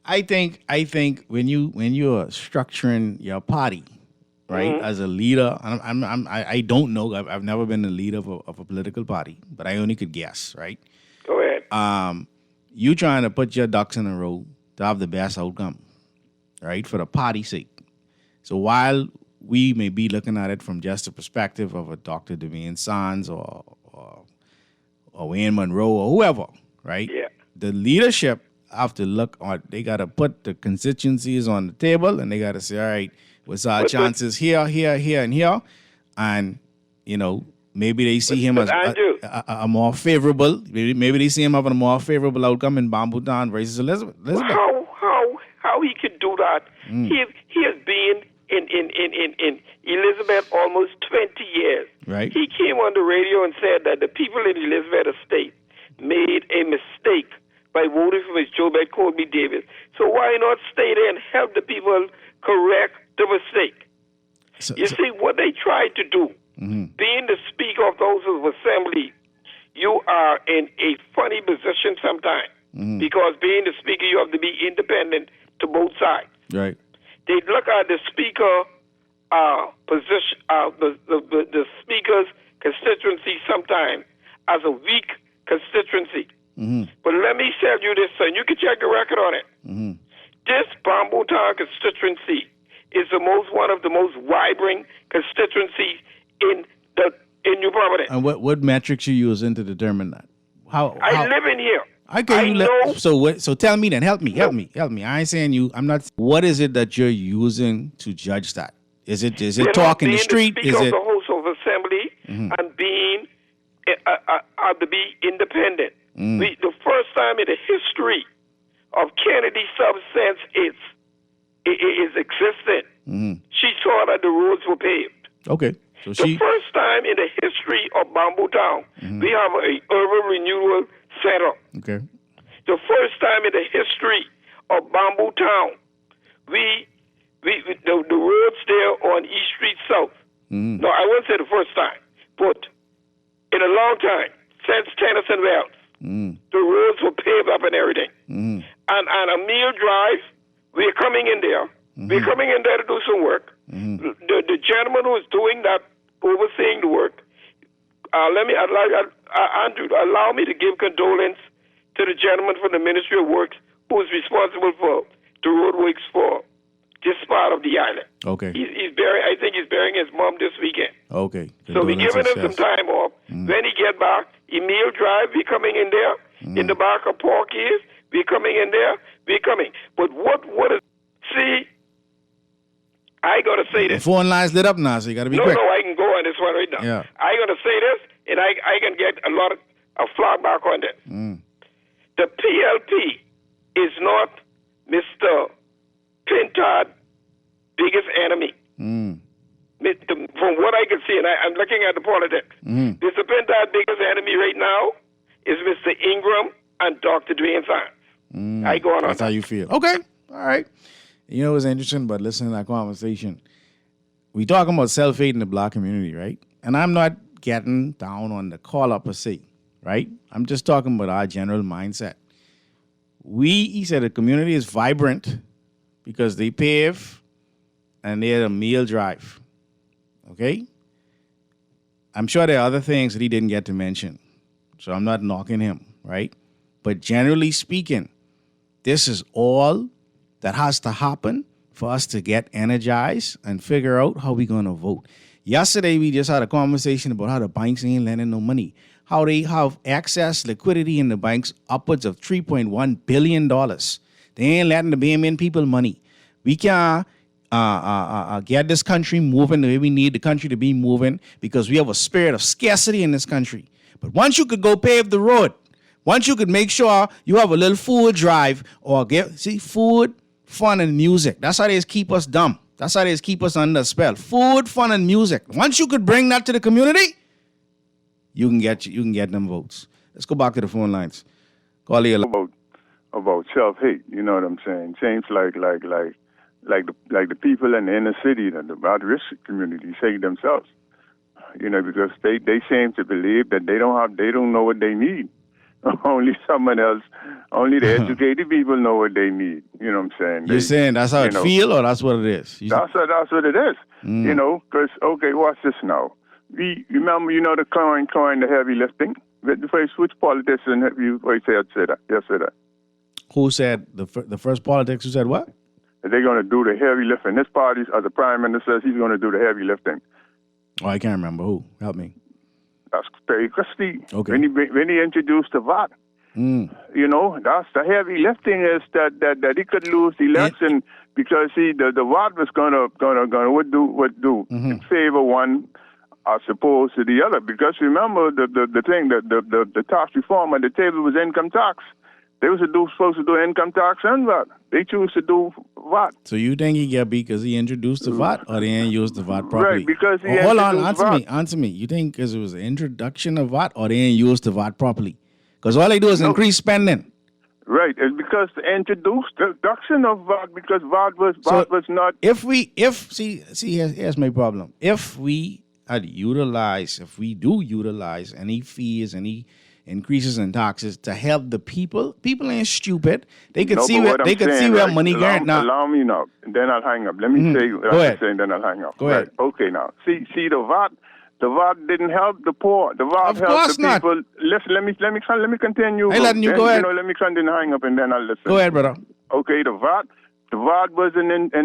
I think when you're structuring your party, right, as a leader, I don't know. I've never been a leader of a political party, but I only could guess, right? Go ahead. You trying to put your ducks in a row to have the best outcome, right, for the party's sake. So while we may be looking at it from just the perspective of a Dr. Dwayne Sands or Wayne Monroe or whoever, right? Yeah. The leadership have to look on. They got to put the constituencies on the table, and they got to say, all right, what's our chances here, and here, and maybe they see him as a more favorable. Maybe they see him having a more favorable outcome in Bamboo Town versus Elizabeth. How he could do that? He has been in Elizabeth almost 20 years. Right. He came on the radio and said that the people in Elizabeth Estate made a mistake by voting for Ms. Jobette Colby Davis. So why not stay there and help the people correct the mistake? You see, what they tried to do, being the Speaker of the House of Assembly, you are in a funny position sometimes because being the Speaker, you have to be independent to both sides. Right. They look at the Speaker position, the Speaker's constituency sometimes as a weak constituency. But let me tell you this, and you can check the record on it. This Bamboo Town constituency is one of the most vibrant constituencies in New Providence. And what metrics you using to determine that? How I live in here. I know. So tell me then. Help me. I ain't saying you. I'm not. What is it that you're using to judge that? Is it talk in the street? Is it the House of Assembly and being to be independent? The first time in the history of Kennedy substance is existent. She saw that the roads were paved. Okay. So the first time in the history of Bamboo Town, we have an urban renewal center. Okay. The first time in the history of Bamboo Town, the roads there on East Street South. No, I won't say the first time, but in a long time, since Tennyson Wells, the roads were paved up and everything. And Emile Drive, we're coming in there. We're coming in there to do some work. The gentleman who is doing that, overseeing the work, Andrew, allow me to give condolence to the gentleman from the Ministry of Works who is responsible for the roadworks for this part of the island. Okay. I think he's burying his mom this weekend. Okay. So we're giving him some time off. When he get back, Emil Drive, we're coming in there. In the back of Porky's, we're coming in there. We're coming. But what is, see, I got to say this. The phone line's lit up now, so you got to be quick. No, I can go on this one right now. Yeah. I got to say this, and I can get a lot of flag back on this. The PLP is not Mr. Pintard's biggest enemy. From what I can see, and I'm looking at the politics, Mr. Pintard's biggest enemy right now is Mr. Ingram and Dr. Dwayne Sands. I go on. That's how you feel. Okay. All right. You know what's interesting about listening to that conversation? We talking about self-hate in the black community, right? And I'm not getting down on the call-up per se, right? I'm just talking about our general mindset. He said the community is vibrant because they pave and they had a meal drive, okay? I'm sure there are other things that he didn't get to mention, so I'm not knocking him, right? But generally speaking, this is all that has to happen for us to get energized and figure out how we're going to vote. Yesterday, we just had a conversation about how the banks ain't lending no money, how they have excess liquidity in the banks upwards of $3.1 billion. They ain't letting the Bahamian people money. We can't get this country moving the way we need the country to be moving because we have a spirit of scarcity in this country. But once you could go pave the road, once you could make sure you have a little food drive or food, fun, and music. That's how they keep us dumb. That's how they keep us under a spell. Food, fun, and music. Once you could bring that to the community, you can get them votes. Let's go back to the phone lines. Call you about self-hate. You know what I'm saying? Seems like the people in the inner city and the at-risk communities hate themselves. You know, because they seem to believe that they don't know what they need. Only someone else, only the educated people know what they need. You know what I'm saying? You're saying that's how it feels, or that's what it is? That's what it is. You know, because, okay, watch this now. We remember, the coin, the heavy lifting? Which politician have you said that? Yes, said that. Who said, the first politics who said what? They're going to do the heavy lifting. This party, as the prime minister says, he's going to do the heavy lifting. Oh, I can't remember who. Help me. That's Perry Christie. Okay. When he introduced the VAT, that's the heavy lifting is that he could lose the election because the VAT was gonna do in favor one as opposed to the other. Because remember the thing that the tax reform on the table was income tax. They was supposed to do income tax and VAT. They choose to do VAT. So you think he got beat because he introduced the VAT or they didn't use the VAT properly? Right, because he hold on, answer me. You think because it was the introduction of VAT or they didn't use the VAT properly? Because all they do is increase spending. Right, it's because the introduction of VAT, because VAT was not... Here's my problem. If we do utilize any fees, any increases in taxes to help the people ain't stupid. They could see where money going now. Allow me now, then I'll hang up. Let me say what I'm saying, then I'll hang up. Go ahead. Okay, now. See the VAT didn't help the poor. The VAT helped the people. Listen, let me continue. Hey, letting you go ahead. Let me continue, hang up, and then I'll listen. Go ahead, brother. Okay, the VAT was an interest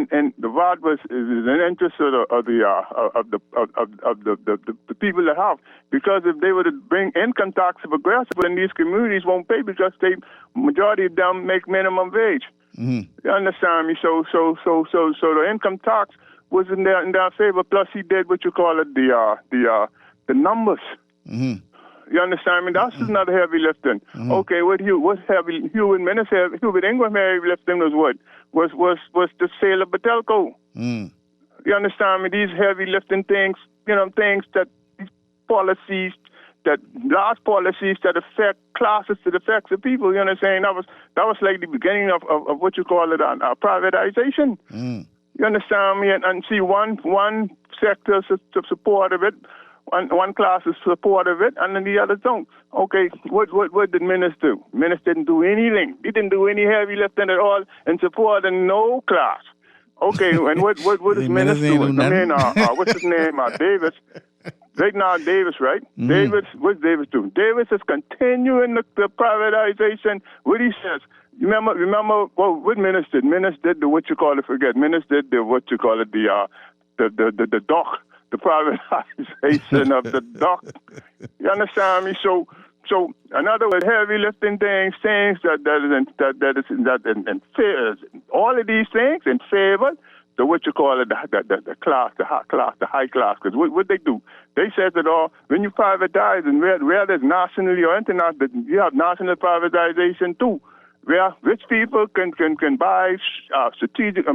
of the people that have, because if they were to bring income tax aggressive, then these communities won't pay because majority of them make minimum wage. You understand me? So the income tax was in their favor. Plus, he did what you call it the numbers. You understand me? That's another heavy lifting. Okay, Hubert Ingram heavy lifting was what? Was the sale of Batelco. You understand me? These heavy lifting things, things that these policies, that large policies that affect classes, that affect the people. You know what I'm saying? That was like the beginning of what you call it, privatization. You understand me? And see, one sector support of it. One class is supportive of it, and then the others don't. Okay, what did minister do? Minister didn't do anything. He didn't do any heavy lifting at all in support of no class. Okay, and what is Minister doing? I mean, what's his name? Davis. Reginald Davis, right? Mm-hmm. Davis, what's Davis doing? Davis is continuing the privatization. What he says. Remember, well, what Minister did? Minister did the Minister did the dock, the privatization of the dock. You understand me? So in other words, heavy lifting things that is in favor. All of these things in favor. The the class, the high class. Because what they do, they said that when you privatize and where there's nationally or international, you have national privatization too, where rich people can buy strategic,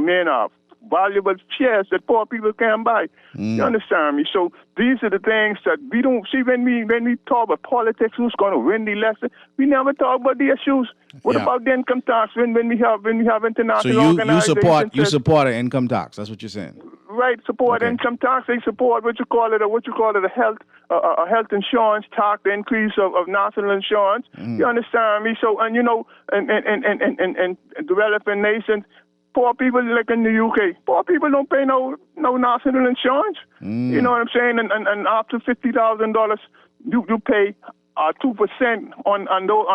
valuable shares that poor people can't buy. You understand me? So these are the things that we don't see when we talk about politics. Who's going to win the election? We never talk about the issues. What about the income tax when we have international organizations? So you support an income tax? That's what you're saying? Right, support income tax. They support a health insurance tax, the increase of national insurance. You understand me? So and developing nations. Poor people, like in the UK, poor people don't pay no national insurance. You know what I'm saying? And after $50,000, you pay 2% on your.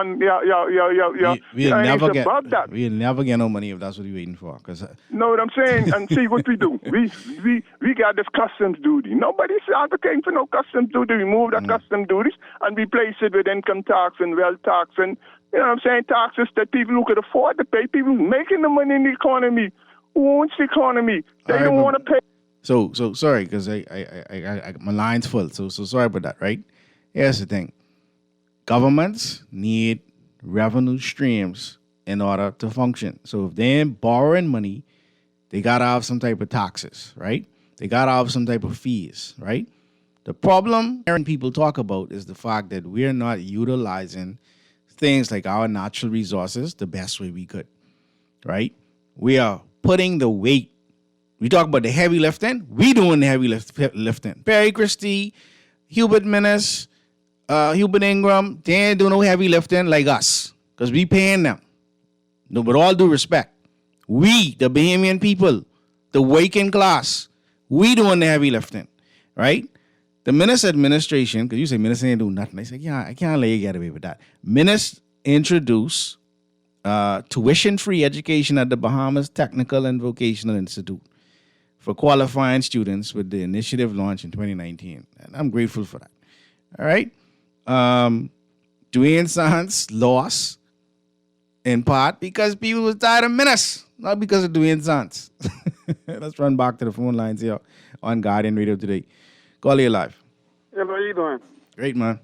We'll never get no money if that's what you're waiting for. Know what I'm saying? And see what we do. We got this customs duty. Nobody's advocating for no customs duty. Remove that customs duties and replace it with income tax and wealth tax and. You know what I'm saying? Taxes that people who could afford to pay, people making the money in the economy, who owns the economy, they don't want to pay. So sorry, because I my line's full. So sorry about that, right? Here's the thing. Governments need revenue streams in order to function. So if they're borrowing money, they got to have some type of taxes, right? They got to have some type of fees, right? The problem hearing people talk about is the fact that we're not utilizing things like our natural resources the best way we could, right? We are putting the weight. We talk about the heavy lifting. We doing the heavy lifting. Perry Christie, Hubert Minnis, Hubert Ingram, they ain't doing no heavy lifting like us because we paying them. No, but all due respect, we, the Bahamian people, the working class, we doing the heavy lifting, right? The Minnis administration, because you say Minnis ain't doing nothing. I say, yeah, I can't let you get away with that. Minnis introduced tuition-free education at the Bahamas Technical and Vocational Institute for qualifying students with the initiative launched in 2019. And I'm grateful for that. All right? Dwayne Sons lost in part because people was tired of Minnis, not because of Dwayne Sons. Let's run back to the phone lines here on Guardian Radio today. Call you live. Yeah, how are you doing? Great, man.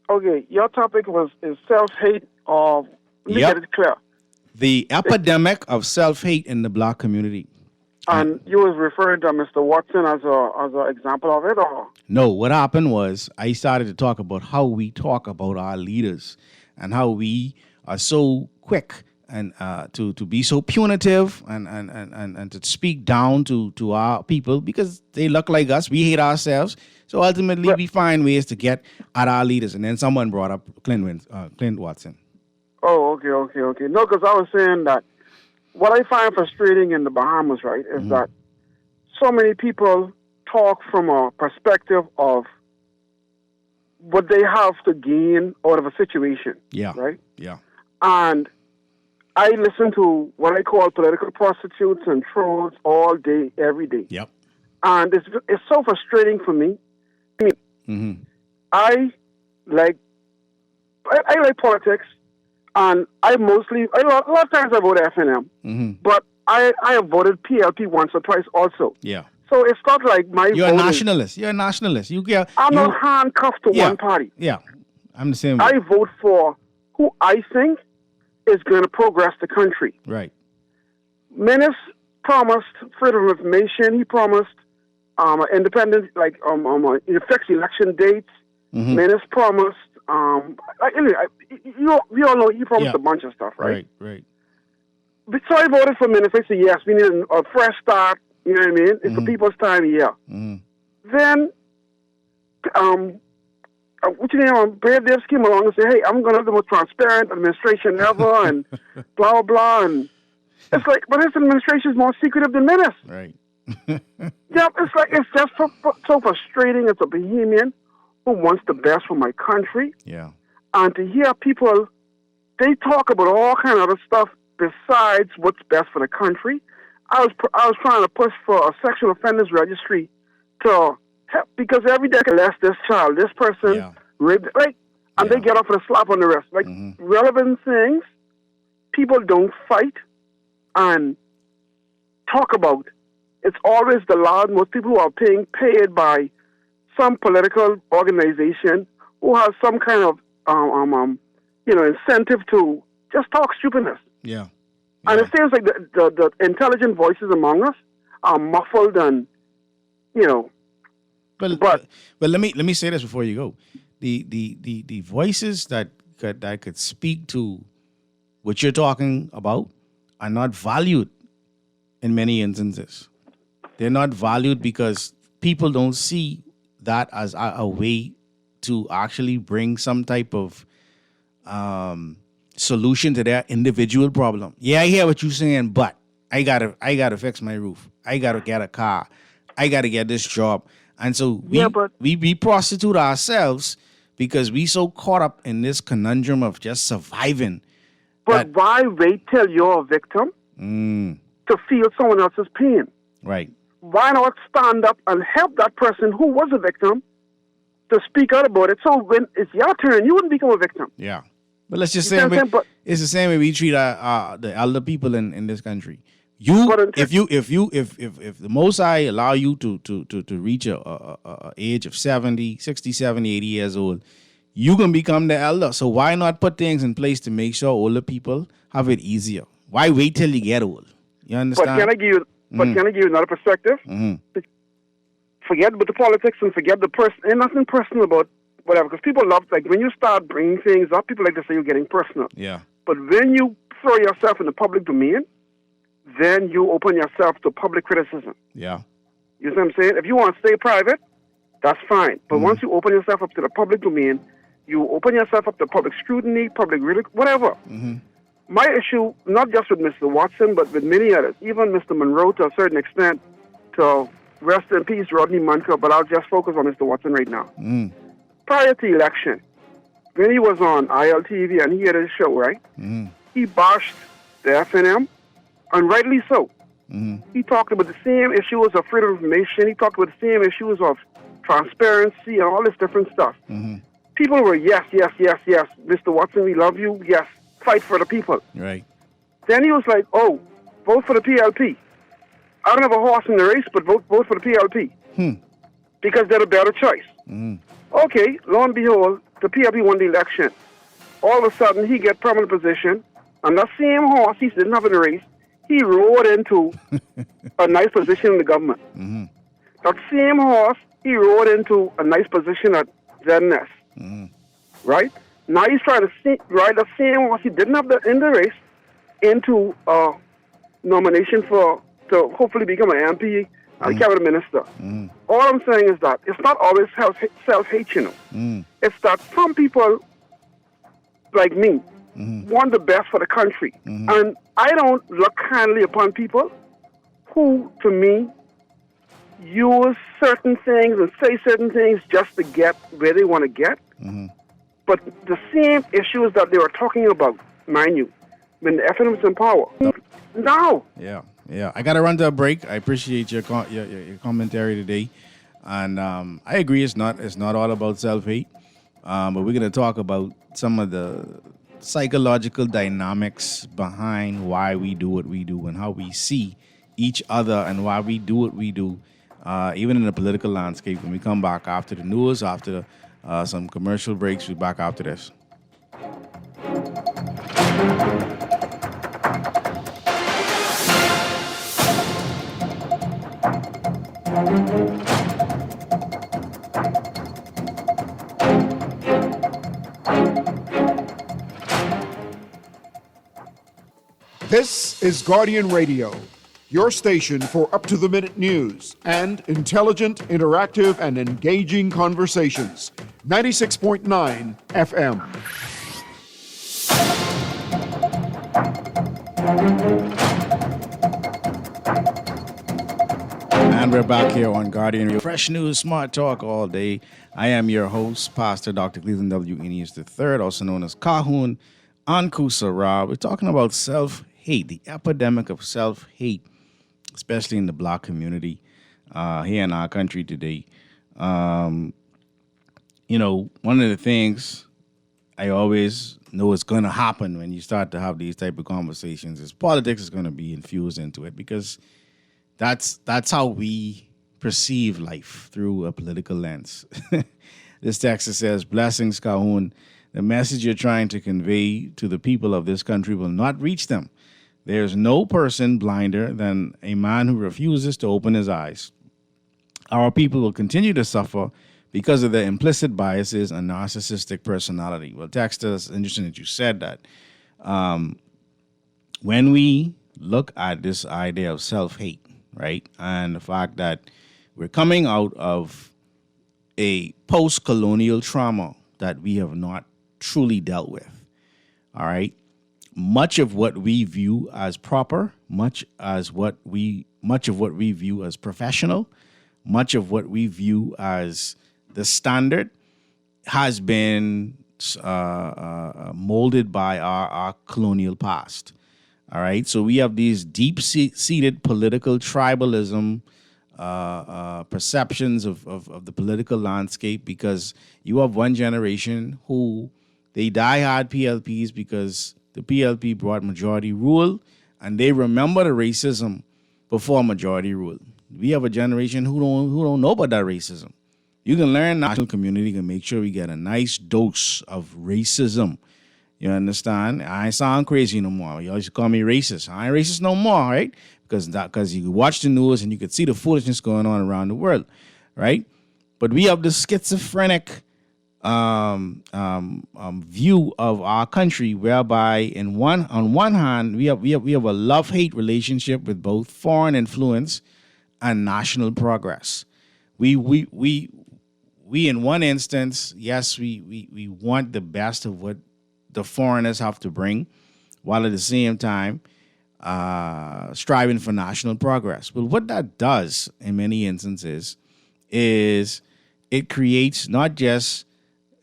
Okay, your topic is self-hate or let me get it clear. The epidemic of self-hate in the black community. And you was referring to Mr. Watson as an example of it, or? No, what happened was I started to talk about how we talk about our leaders and how we are so quick and to be so punitive and to speak down to our people because they look like us. We hate ourselves. So ultimately, we find ways to get at our leaders. And then someone brought up Clint Watson. Oh, okay. No, because I was saying that what I find frustrating in the Bahamas, right, is that so many people talk from a perspective of what they have to gain out of a situation. Yeah. Right? Yeah. And I listen to what I call political prostitutes and trolls all day, every day. Yep. And it's so frustrating for me. I mean, I like politics, and a lot of times I vote FNM, but I have voted PLP once or twice also. Yeah. So it's not like my You're voting. a nationalist. I'm not handcuffed to one party. Yeah. I'm the same way. I vote for who I think is going to progress the country. Right. Minnis promised freedom of information. He promised independent, fixed election dates. Minnis promised, we all know he promised a bunch of stuff, right? Right. So I voted for Minnis. I said, yes, we need a fresh start. You know what I mean? It's the people's time here. Then, Brad Davis came along and said, hey, I'm going to have the most transparent administration ever, and blah, blah, blah. And It's like, but his administration is more secretive than Menace. Right. Yeah, it's just so frustrating. It's a Bahamian who wants the best for my country. Yeah. And to hear people, they talk about all kind of other stuff besides what's best for the country. I was trying to push for a sexual offenders registry to help, because every day I less this child, this person, raped, like, and they get off with a slap on the wrist. Like, relevant things people don't fight and talk about. It's always the loudmouth people who are paid by some political organization who has some kind of incentive to just talk stupidness. Yeah. And it seems like the intelligent voices among us are muffled and, But let me say this before you go. The voices that could speak to what you're talking about are not valued in many instances. They're not valued because people don't see that as a way to actually bring some type of solution to their individual problem. Yeah, I hear what you're saying, but I gotta fix my roof. I gotta get a car. I gotta get this job. And so we prostitute ourselves because we so caught up in this conundrum of just surviving. But why wait till you're a victim to feel someone else's pain? Right. Why not stand up and help that person who was a victim to speak out about it? So when it's your turn, you wouldn't become a victim. Yeah. But let's just say it's the same way we treat the elder people in this country. If the Most High allow you to reach a age of 70, 60, 70, 80 years old, you can become the elder. So why not put things in place to make sure older people have it easier? Why wait till you get old? You understand? But can I give you another perspective? Forget about the politics and forget the person. Ain't nothing personal about whatever. Because people love, like, when you start bringing things up, people like to say you're getting personal. Yeah. But when you throw yourself in the public domain, then you open yourself to public criticism. Yeah. You see what I'm saying? If you want to stay private, that's fine. But once you open yourself up to the public domain, you open yourself up to public scrutiny, public whatever. My issue, not just with Mr. Watson, but with many others, even Mr. Monroe to a certain extent, to rest in peace, Rodney Munker, but I'll just focus on Mr. Watson right now. Prior to the election, when he was on ILTV and he had his show, right? He bashed the FNM, and rightly so. He talked about the same issues of freedom of information. He talked about the same issues of transparency and all this different stuff. People were, yes, Mr. Watson, we love you, yes, fight for the people. Right. Then he was like, oh, vote for the PLP. I don't have a horse in the race, but vote for the PLP. Because they're a better choice. Okay, lo and behold, the PLP won the election. All of a sudden, he get permanent position, and that same horse he didn't have in the race, he rode into a nice position in the government. That same horse, he rode into a nice position at ZNS. Right? Now he's trying to ride the same horse he didn't have in the race into a nomination to hopefully become an MP and cabinet minister. All I'm saying is that it's not always self-hate, It's that some people, like me, want the best for the country. And I don't look kindly upon people who, to me, use certain things and say certain things just to get where they want to get. But the same issues that they were talking about, mind you, when the FNM was in power. No. Yeah. I got to run to a break. I appreciate your commentary today. And I agree it's not all about self-hate. But we're going to talk about some of the psychological dynamics behind why we do what we do and how we see each other and why we do what we do, even in the political landscape. When we come back after the news, after some commercial breaks, we're back after this. This is Guardian Radio, your station for up-to-the-minute news and intelligent, interactive, and engaging conversations. 96.9 FM. And we're back here on Guardian Radio. Fresh news, smart talk all day. I am your host, Pastor Dr. Cleveland W. Eneas III, also known as Kahun Ankusa Ra. We're talking about self-hate, the epidemic of self-hate, especially in the Black community here in our country today. One of the things I always know is going to happen when you start to have these type of conversations is politics is going to be infused into it, because that's how we perceive life, through a political lens. This text says, "Blessings, Kahun. The message you're trying to convey to the people of this country will not reach them. There's no person blinder than a man who refuses to open his eyes. Our people will continue to suffer because of their implicit biases and narcissistic personality." Well, Dexter, it's interesting that you said that. When we look at this idea of self-hate, right, and the fact that we're coming out of a post-colonial trauma that we have not truly dealt with, all right, much of what we view as proper, much of what we view as professional, much of what we view as the standard has been molded by our colonial past. All right, so we have these deep-seated political tribalism perceptions of the political landscape, because you have one generation who they die hard PLPs because the PLP brought majority rule, and they remember the racism before majority rule. We have a generation who don't know about that racism. You can learn national community can make sure we get a nice dose of racism. You understand? I ain't sound crazy no more. You used to call me racist. I ain't racist no more, right? Because you watch the news and you could see the foolishness going on around the world, right? But we have this schizophrenic view of our country, whereby on one hand we have a love-hate relationship with both foreign influence and national progress. We in one instance, yes, we want the best of what the foreigners have to bring, while at the same time striving for national progress. But what that does in many instances is it creates not just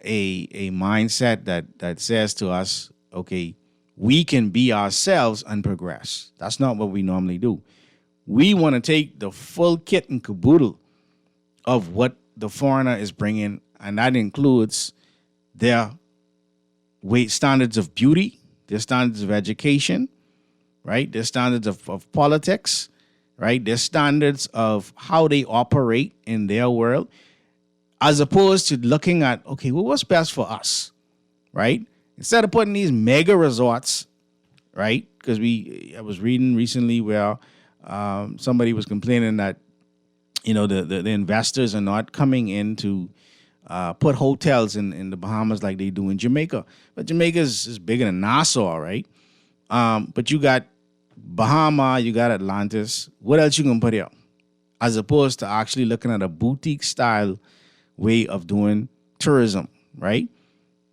a mindset that says to us, okay, we can be ourselves and progress. That's not what we normally do. We want to take the full kit and caboodle of what the foreigner is bringing, and that includes their standards of beauty, their standards of education, right? Their standards of politics, right? Their standards of how they operate in their world, as opposed to looking at, okay, well, what's best for us, right? Instead of putting these mega resorts, right? Because I was reading recently where somebody was complaining that, the investors are not coming in to put hotels in the Bahamas like they do in Jamaica. But Jamaica is bigger than Nassau, right? But you got Bahama, you got Atlantis. What else you gonna put here? As opposed to actually looking at a boutique style way of doing tourism, right?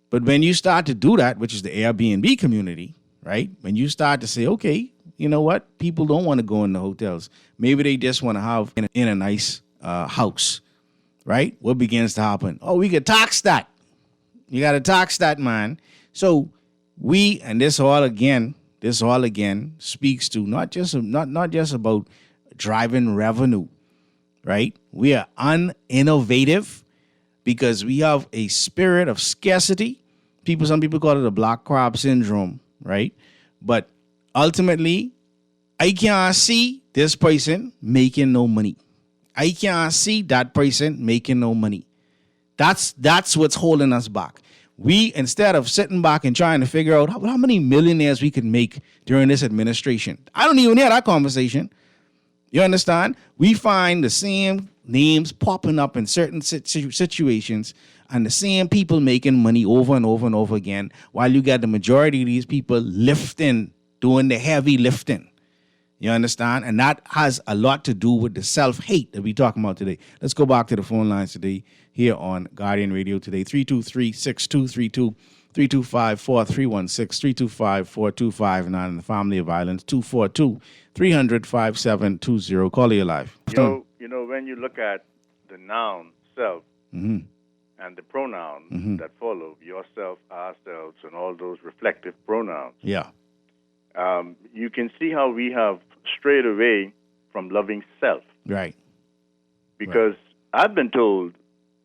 But when you start to do that, which is the Airbnb community, right? When you start to say, okay, you know what? People don't want to go in the hotels. Maybe they just want to have in a nice house, right? What begins to happen? Oh, we could tax that. You got to tax that, man. So this all again speaks to not just about driving revenue, right? We are uninnovative because we have a spirit of scarcity. Some people call it a black crab syndrome, right? But ultimately, I can't see this person making no money. I can't see that person making no money. That's what's holding us back. We, instead of sitting back and trying to figure out how many millionaires we could make during this administration, I don't even hear that conversation. You understand? We find the same names popping up in certain situations and the same people making money over and over and over again, while you got the majority of these people doing the heavy lifting. You understand? And that has a lot to do with the self-hate that we're talking about today. Let's go back to the phone lines today here on Guardian Radio today. 323-6232, 325-4316, 325-4259, and the family of violence, 242-300-5720. Call you live. Yo, when you look at the noun self and the pronoun that follow, yourself, ourselves, and all those reflective pronouns, you can see how we have strayed away from loving self. Right. Because I've been told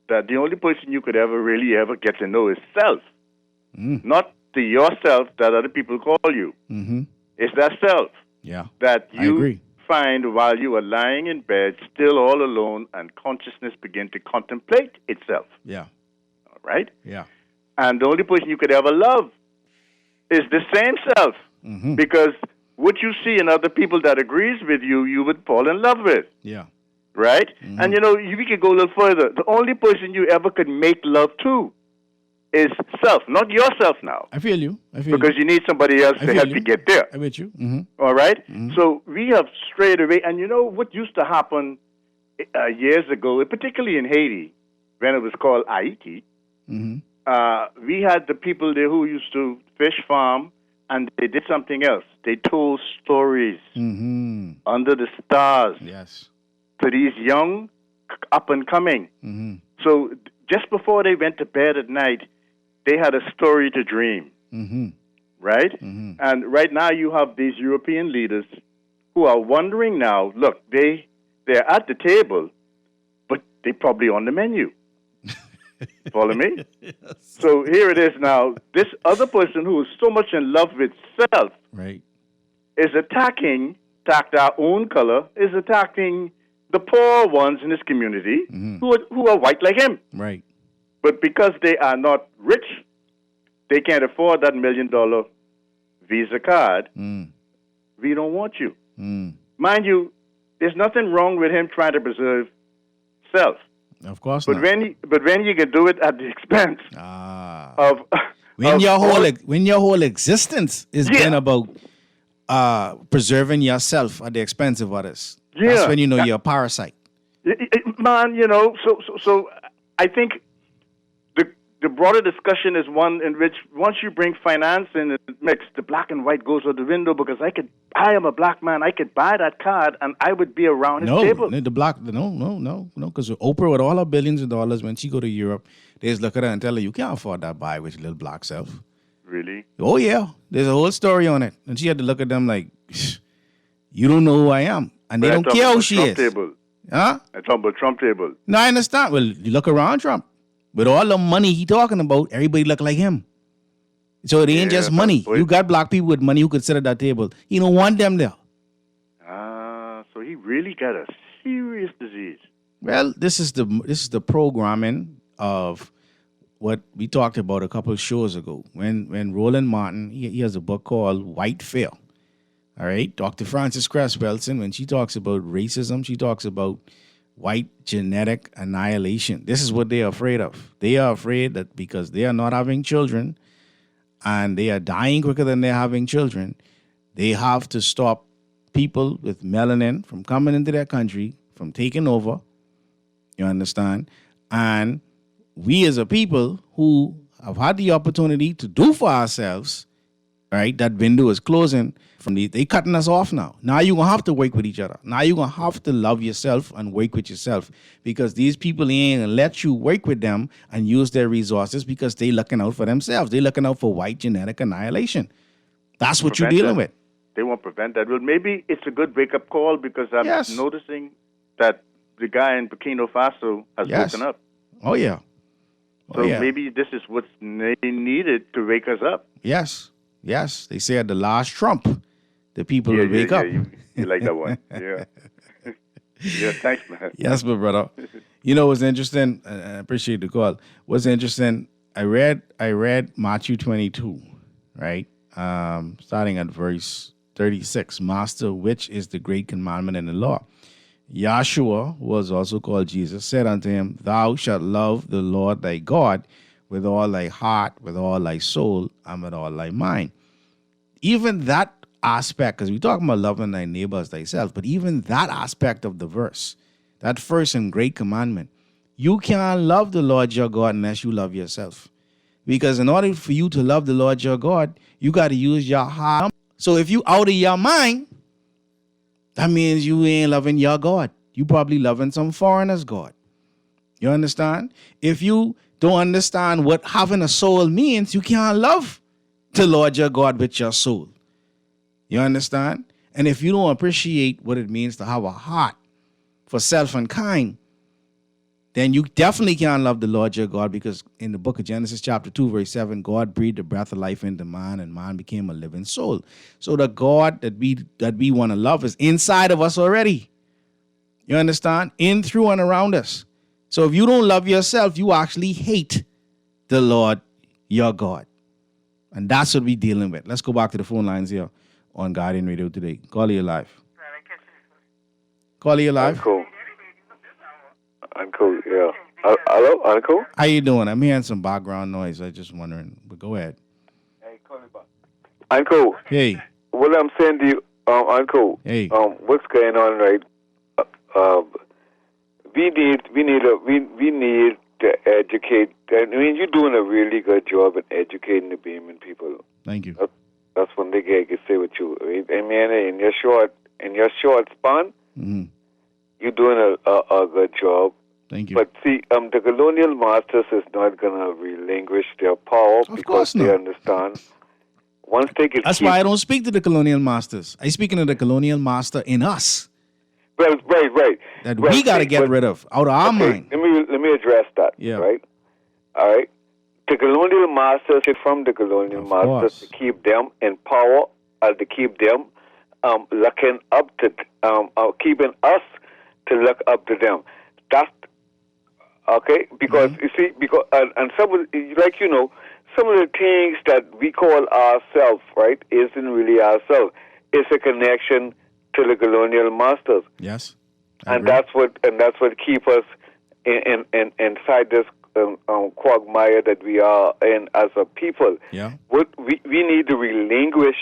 that the only person you could ever get to know is self, not the yourself that other people call you. It's that self that you find while you are lying in bed, still all alone, and consciousness begin to contemplate itself. Yeah. All right? Yeah. And the only person you could ever love is the same self, because what you see in other people that agrees with you, you would fall in love with. Yeah. Right? And, we could go a little further. The only person you ever could make love to is self, not yourself now. I feel you. Because you need somebody else to help you get there. I bet you. All right? So we have strayed away. And what used to happen years ago, particularly in Haiti, when it was called Haiti, we had the people there who used to fish farm, and they did something else. They told stories under the stars to these young, up-and-coming. So just before they went to bed at night, they had a story to dream, right? And right now you have these European leaders who are wondering now, look, they're at the table, but they're probably on the menu. Follow me? So here it is now. This other person who is so much in love with self is attacking our own color, is attacking the poor ones in his community who are white like him. Right. But because they are not rich, they can't afford that $1 million Visa card. We don't want you. Mind you, there's nothing wrong with him trying to preserve self. Of course not. But when you can do it at the expense of when your whole existence is been about preserving yourself at the expense of others. That's when you're a parasite. Man, so I think the broader discussion is one in which once you bring finance in the mix, the black and white goes out the window, because I am a black man. I could buy that card and I would be around his table. No, because Oprah with all her billions of dollars, when she go to Europe, they just look at her and tell her, you can't afford that buy with your little black self. Really? Oh, yeah. There's a whole story on it. And she had to look at them like, you don't know who I am. And they don't care who she is. Table. Huh? I talk about Trump table. No, I understand. Well, you look around Trump. With all the money he talking about, everybody look like him. So it ain't just money. You got black people with money who could sit at that table. You don't want them there. So he really got a serious disease. Well, this is the programming of what we talked about a couple of shows ago. When Roland Martin, he has a book called White Fear. All right? Dr. Frances Cress Welsing, when she talks about racism, she talks about white genetic annihilation. This is what they are afraid of. They are afraid that because they are not having children and they are dying quicker than they're having children, they have to stop people with melanin from coming into their country, from taking over. You understand? And we as a people who have had the opportunity to do for ourselves, right? That window is closing. They cutting us off now. Now you're going to have to work with each other. Now you're going to have to love yourself and work with yourself, because these people ain't going to let you work with them and use their resources because they looking out for themselves. They looking out for white genetic annihilation. That's what you're dealing with. They won't prevent that. Well, maybe it's a good wake-up call, because I'm noticing that the guy in Burkina Faso has woken up. Oh, yeah. So maybe this is what's needed to wake us up. Yes. They say at the last Trump, the people will wake up. You like that one. Yeah. Yeah, thanks, man. Yes, my brother. You know what's interesting? I appreciate the call. What's interesting, I read Matthew 22, right? Starting at verse 36. Master, which is the great commandment in the law? Yahshua, who was also called Jesus, said unto him, Thou shalt love the Lord thy God with all thy heart, with all thy soul, and with all thy mind. Even that aspect, because we're talking about loving thy neighbor as thyself, but even that aspect of the verse, that first and great commandment, you can't love the Lord your God unless you love yourself. Because in order for you to love the Lord your God, you got to use your heart. So if you out of your mind, that means you ain't loving your God. you probably loving some foreigner's God. You understand? If you don't understand what having a soul means, you can't love the Lord your God with your soul. You understand? And if you don't appreciate what it means to have a heart for self and kind, then you definitely can't love the Lord your God, because in the book of Genesis chapter 2, verse 7, God breathed the breath of life into man, and man became a living soul. So the God that we want to love is inside of us already. You understand? In, through, and around us. So if you don't love yourself, you actually hate the Lord your God. And that's what we're dealing with. Let's go back to the phone lines here on Guardian Radio today. Call you live. Call you live. Uncle, yeah. Hello, Uncle? How you doing? I'm hearing some background noise. I just wondering, but go ahead. Hey, call me back. Uncle. Hey. What I'm saying to you, Uncle. Hey. What's going on, right? We need to educate. I mean, you're doing a really good job at educating the Bahamian people. Thank you. That's one thing I can say with you. Right? I mean, in your short span, you're doing a good job. Thank you. But see, the colonial masters is not going to relinquish their power because they understand. Once they get That's why I don't speak to the colonial masters. I speak to the colonial master in us. Right. That we got to get rid of out of our mind. Let me address that. Yeah. Right. All right. The colonial masters, from the colonial masters, to keep them in power, to keep them looking up to, keeping us to look up to them. That's okay. Because you see, and some of some of the things that we call ourselves, right, isn't really ourselves. It's a connection to the colonial masters. Yes. And that's what keep us inside this quagmire that we are in as a people. Yeah. What we need to relinquish.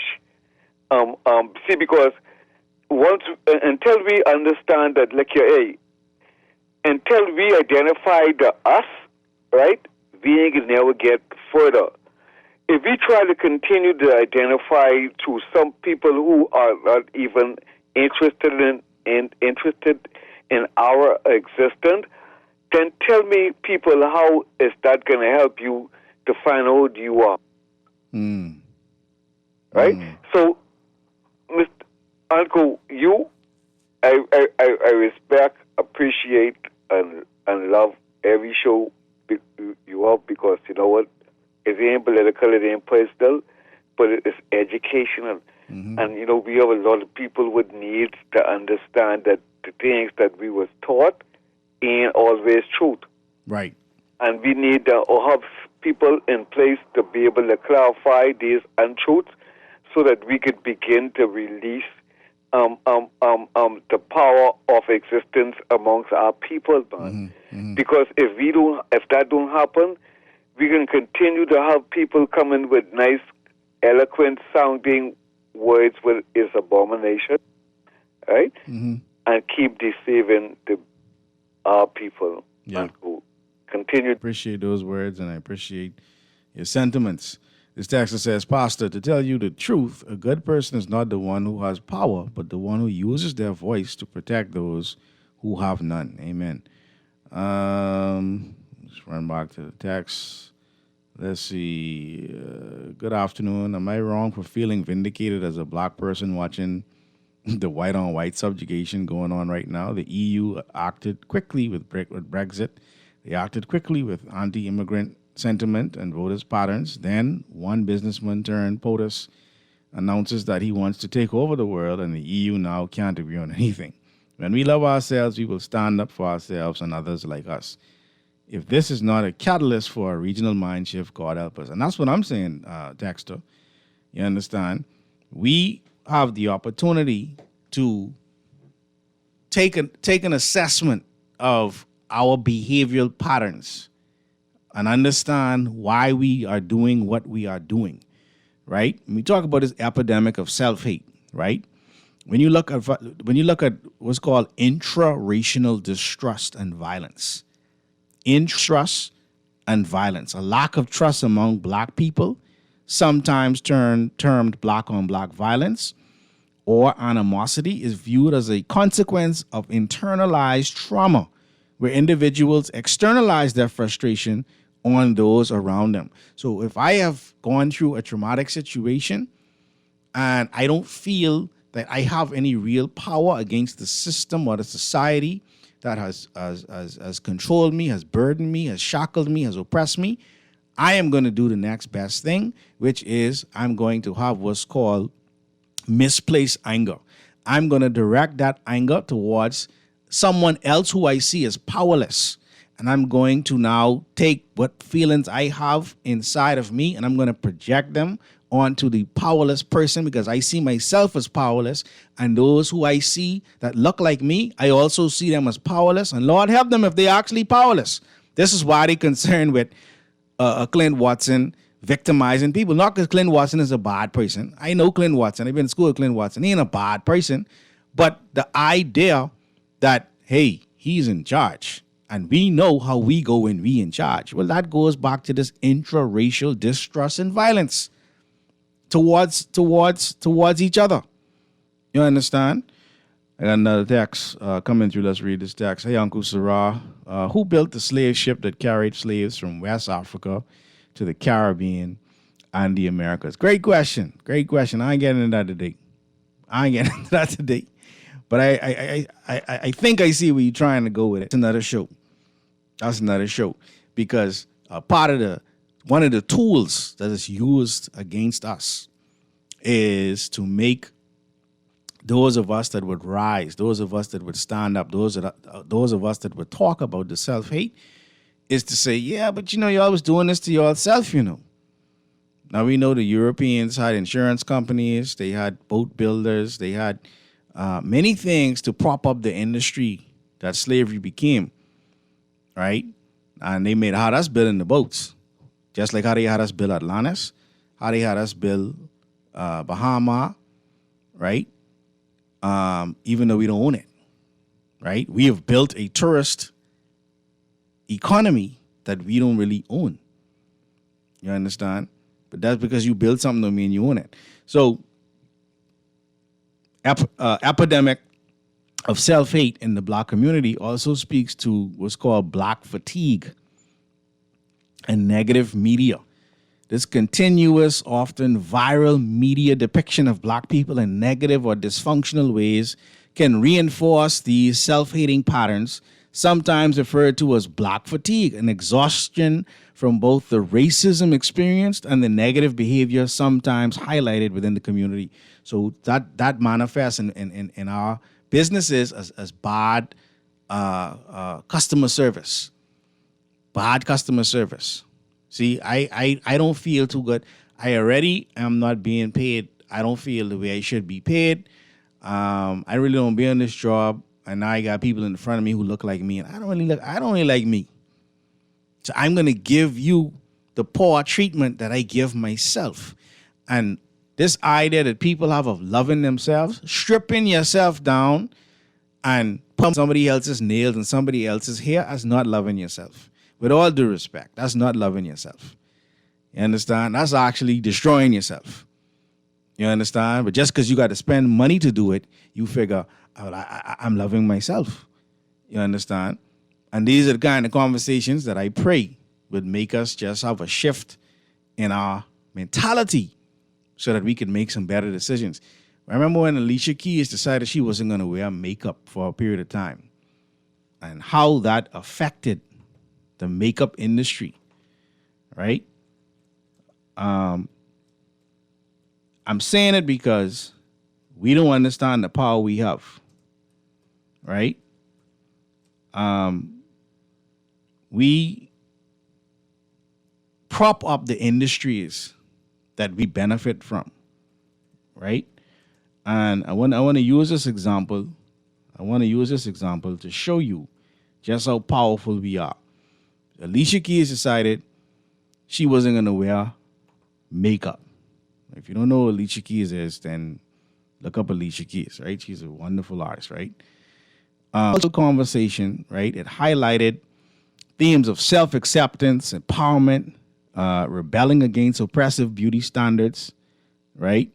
See, because until we understand that, until we identify the us, right, we ain't never get further. If we try to continue to identify to some people who are not even interested in our existence, then tell me, people, how is that going to help you to find out who you are? Right? So, Mr. Uncle, I respect, appreciate, and love every show you have, because you know what? It ain't political, it ain't personal, but it is educational. And, we have a lot of people with needs to understand that the things that we was taught ain't always truth. Right. And we need to have people in place to be able to clarify these untruths so that we could begin to release the power of existence amongst our people, man. Because if that don't happen, we can continue to have people coming with nice, eloquent sounding words with is abomination, right? And keep deceiving our people. Yeah. And who continue. Appreciate those words, and I appreciate your sentiments. This texter says, Pastor, to tell you the truth, a good person is not the one who has power, but the one who uses their voice to protect those who have none. Amen. Let's run back to the text. Let's see. Good afternoon. Am I wrong for feeling vindicated as a black person watching the white-on-white subjugation going on right now? The EU acted quickly with Brexit. They acted quickly with anti-immigrant sentiment and voters' patterns. Then one businessman turned POTUS announces that he wants to take over the world, and the EU now can't agree on anything. When we love ourselves, we will stand up for ourselves and others like us. If this is not a catalyst for a regional mind shift, God help us. And that's what I'm saying, Dexter. You understand? We have the opportunity to take an assessment of our behavioral patterns and understand why we are doing what we are doing, right? When we talk about this epidemic of self-hate, right? When you look at what's called intraracial distrust and violence, intrust and violence, a lack of trust among black people, sometimes termed black-on-black violence, or animosity is viewed as a consequence of internalized trauma, where individuals externalize their frustration on those around them. So if I have gone through a traumatic situation and I don't feel that I have any real power against the system or the society that has controlled me, has burdened me, has shackled me, has oppressed me, I am going to do the next best thing, which is I'm going to have what's called misplaced anger. I'm going to direct that anger towards someone else who I see as powerless. And I'm going to now take what feelings I have inside of me and I'm going to project them onto the powerless person because I see myself as powerless. And those who I see that look like me, I also see them as powerless. And Lord help them if they're actually powerless. This is why they're concerned with Clint Watson victimizing people. Not because Clint Watson is a bad person. I know Clint Watson. I've been in school with Clint Watson. He ain't a bad person. But the idea that, hey, he's in charge and we know how we go when we in charge. Well, that goes back to this intra-racial distrust and violence towards each other. You understand? I got another text coming through. Let's read this text. Hey, Uncle Sarah, who built the slave ship that carried slaves from West Africa to the Caribbean and the Americas? Great question. Great question. I ain't getting into that today. But I think I see where you're trying to go with it. It's another show. That's another show. Because one of the tools that is used against us is to make those of us that would rise, those of us that would stand up, those of us that would talk about the self-hate, is to say, yeah, but y'all was doing this to yourself, Now we know the Europeans had insurance companies, they had boat builders, they had many things to prop up the industry that slavery became, right? And they had us building the boats, just like how they had us build Atlantis, how they had us build Bahama, right? Even though we don't own it, right? We have built a tourist economy that we don't really own. You understand? But that's because you build something don't mean you own it. So, epidemic of self-hate in the Black community also speaks to what's called Black fatigue and negative media. This continuous, often viral media depiction of Black people in negative or dysfunctional ways can reinforce these self-hating patterns, sometimes referred to as Black fatigue, an exhaustion from both the racism experienced and the negative behavior sometimes highlighted within the community. So that manifests in our businesses as bad customer service. Bad customer service. See, I don't feel too good. I already am not being paid. I don't feel the way I should be paid. I really don't be on this job, and now I got people in front of me who look like me, and I don't really like me. So I'm gonna give you the poor treatment that I give myself. And this idea that people have of loving themselves, stripping yourself down and putting somebody else's nails and somebody else's hair, as not loving yourself. With all due respect, that's not loving yourself. You understand? That's actually destroying yourself. You understand? But just because you got to spend money to do it, you figure, I'm loving myself. You understand? And these are the kind of conversations that I pray would make us just have a shift in our mentality so that we can make some better decisions. I remember when Alicia Keys decided she wasn't going to wear makeup for a period of time and how that affected the makeup industry, right? I'm saying it because we don't understand the power we have, right? We prop up the industries that we benefit from, right? And I want to use this example. I want to use this example to show you just how powerful we are. Alicia Keys decided she wasn't going to wear makeup. If you don't know who Alicia Keys is, then look up Alicia Keys, right? She's a wonderful artist, right? Also conversation, right? It highlighted themes of self-acceptance, empowerment, rebelling against oppressive beauty standards, right?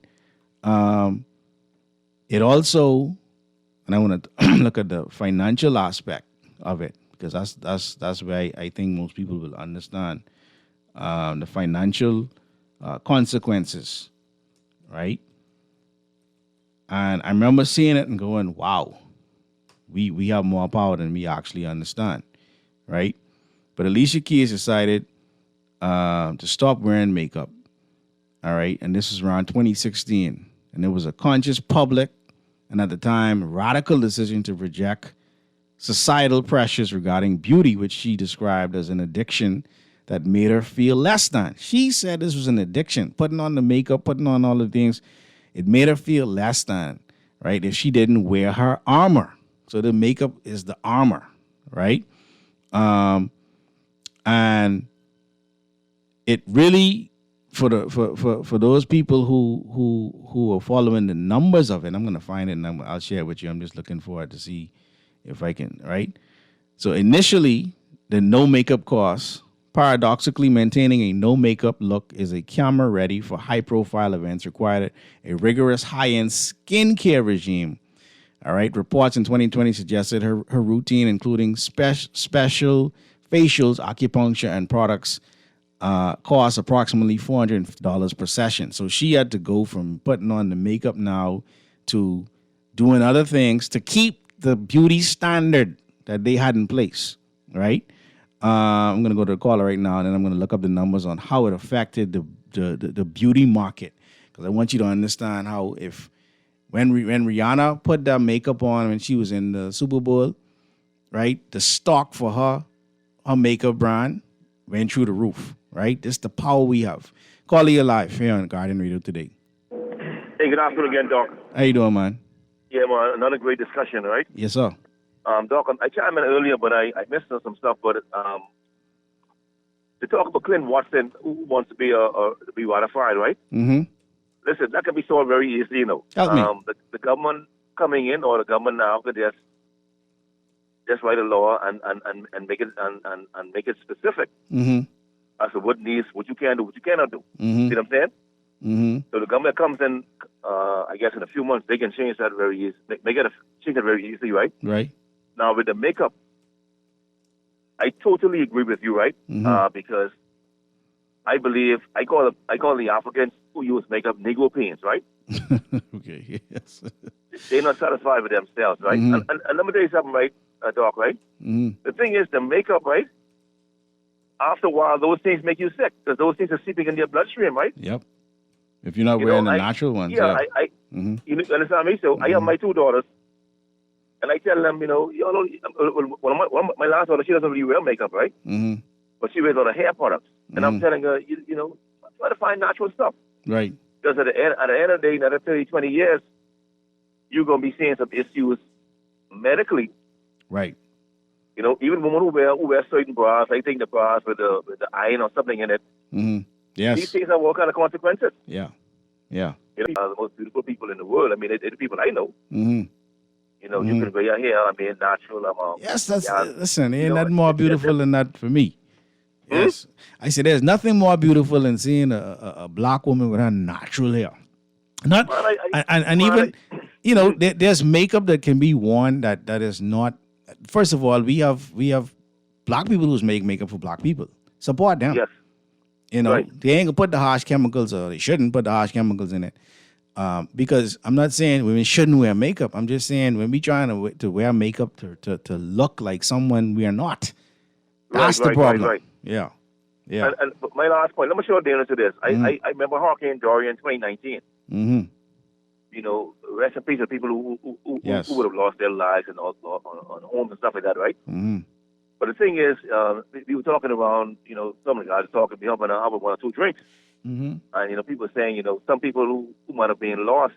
it also, and I want to look at the financial aspect of it, because that's where I think most people will understand the financial consequences, right? And I remember seeing it and going, wow, we have more power than we actually understand, right? But Alicia Keys decided to stop wearing makeup, all right? And this was around 2016. And it was a conscious public, and at the time, radical decision to reject societal pressures regarding beauty, which she described as an addiction that made her feel less than. She said this was an addiction, putting on the makeup, putting on all the things. It made her feel less than, right, if she didn't wear her armor. So the makeup is the armor, right? And it really, for those people who are following the numbers of it, I'm going to find it and I'll share it with you. I'm just looking forward to see if I can, right? So initially, the no makeup course, paradoxically maintaining a no makeup look is a camera ready for high profile events, required a rigorous high-end skincare regime. All right. Reports in 2020 suggested her routine, including special facials, acupuncture, and products, cost approximately $400 per session. So she had to go from putting on the makeup now to doing other things to keep the beauty standard that they had in place, right? I'm going to go to the caller right now, and then I'm going to look up the numbers on how it affected the beauty market, because I want you to understand how when Rihanna put that makeup on when she was in the Super Bowl, right, the stock for her makeup brand went through the roof, right? This is the power we have. Caller, you live here on Guardian Radio today. Hey, good afternoon again, Doc. How you doing, man? Yeah, man, another great discussion, right? Yes, sir. Doc, I chimed in earlier, but I missed some stuff. But to talk about Clint Watson, who wants to be ratified, right? Mm-hmm. Listen, that can be solved very easily, you know. Help me. The government coming in, or the government now, could just write a law and make it specific as to what you can do, what you cannot do. See what I'm saying? Mm-hmm. So the government comes in, I guess in a few months, they can change that very easy. Change it very easily, right? Right. Now with the makeup, I totally agree with you, right? Because I believe I call the Africans who use makeup Negro pains, right? Okay. Yes. They're not satisfied with themselves, right? And let me tell you something, right, Doc, right? The thing is, the makeup, right? After a while, those things make you sick because those things are seeping in your bloodstream, right? Yep. If you're not wearing the natural ones. Yeah. You understand me? So I have my two daughters, and I tell them, my last daughter, she doesn't really wear makeup, right? But she wears a lot of hair products. And I'm telling her, try to find natural stuff. Right. Because at the end of the day, another 30, 20 years, you're going to be seeing some issues medically. Right. Even women who wear certain bras, I think the bras with the iron or something in it. Yes. These things have all kind of consequences. Yeah. Yeah. The most beautiful people in the world. I mean, they're the people I know. You can wear your hair. I mean, natural. Yes, listen, ain't nothing more beautiful than that for me. Yes. I said there's nothing more beautiful than seeing a black woman with her natural hair. There's makeup that can be worn that is not. First of all, we have black people who make makeup for black people. Support them. Yes. Right. They ain't gonna put the harsh chemicals, or they shouldn't put the harsh chemicals in it. Because I'm not saying women shouldn't wear makeup. I'm just saying when we trying to wear makeup to look like someone we are not. That's the problem. Right. Yeah. And my last point, let me show you to this. I remember Hurricane Dorian in 2019. Rest in peace to people who would have lost their lives and on homes and stuff like that, right? But the thing is, we were talking around, some of the guys talking, me up and I have one or two drinks. And, people are saying, some people who might have been lost,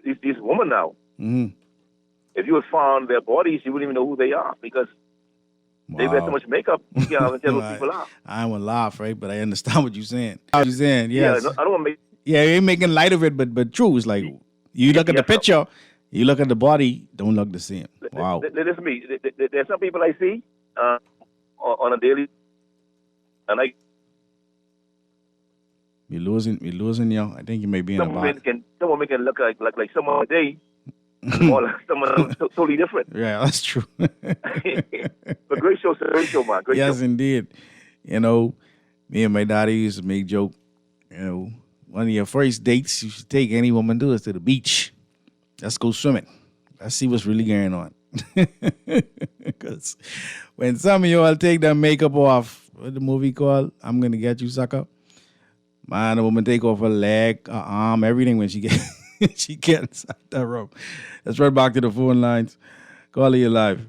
these women now, if you had found their bodies, you wouldn't even know who they are because they wear so much makeup, you can't tell who people are. I don't want to laugh, right? But I understand what you're saying. Yes. Yeah, I don't want to make... Yeah, you ain't making light of it, but true. It's like, you look at the picture, you look at the body, don't look the same. Wow. Listen to me. There's some people I see on a daily, and We're losing you. I think you may be in some a women box. some women can look like someone today. Someone totally different. Yeah, that's true. But great show, sir. Great show, man. Great yes, show. indeed. You know, me and my daddy used to make joke. You know, one of your first dates you should take any woman to is to the beach. Let's go swimming. Let's see what's really going on. Because when some of you all take that makeup off, what the movie called? I'm Gonna Get You, Sucker. Man, the woman take off her leg, her arm, everything when she gets out that room. Let's right back to the phone lines. Call you live.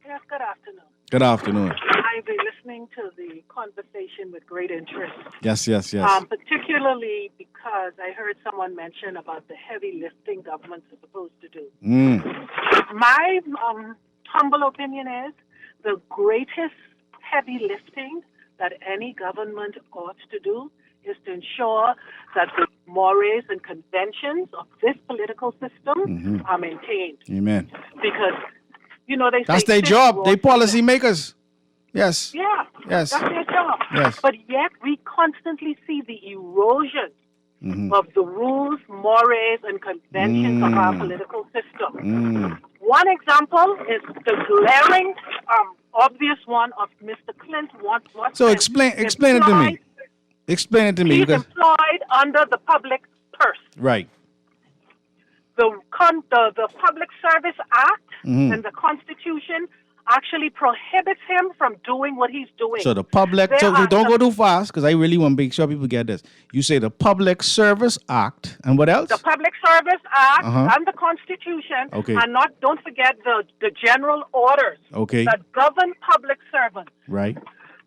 Yes, good afternoon. Good afternoon. I've been listening to the conversation with great interest. Yes. Particularly because I heard someone mention about the heavy lifting governments are supposed to do. My humble opinion is the greatest heavy lifting that any government ought to do is to ensure that the mores and conventions of this political system are maintained. Amen. Because, they that's say their job. They policy makers. Yes. Yeah. Yes. That's their job. Yes. But yet we constantly see the erosion of the rules, mores, and conventions of our political system. One example is the glaring, obvious one of Mr. Clint Watson. So explain it to me. Explain it to me. He's employed under the public purse. Right. The Public Service Act and the Constitution actually prohibits him from doing what he's doing. So the public, don't go too fast because I really want to make sure people get this. You say the Public Service Act and what else? The Public Service Act and the Constitution. Okay. And don't forget the general orders that govern public servants. Right.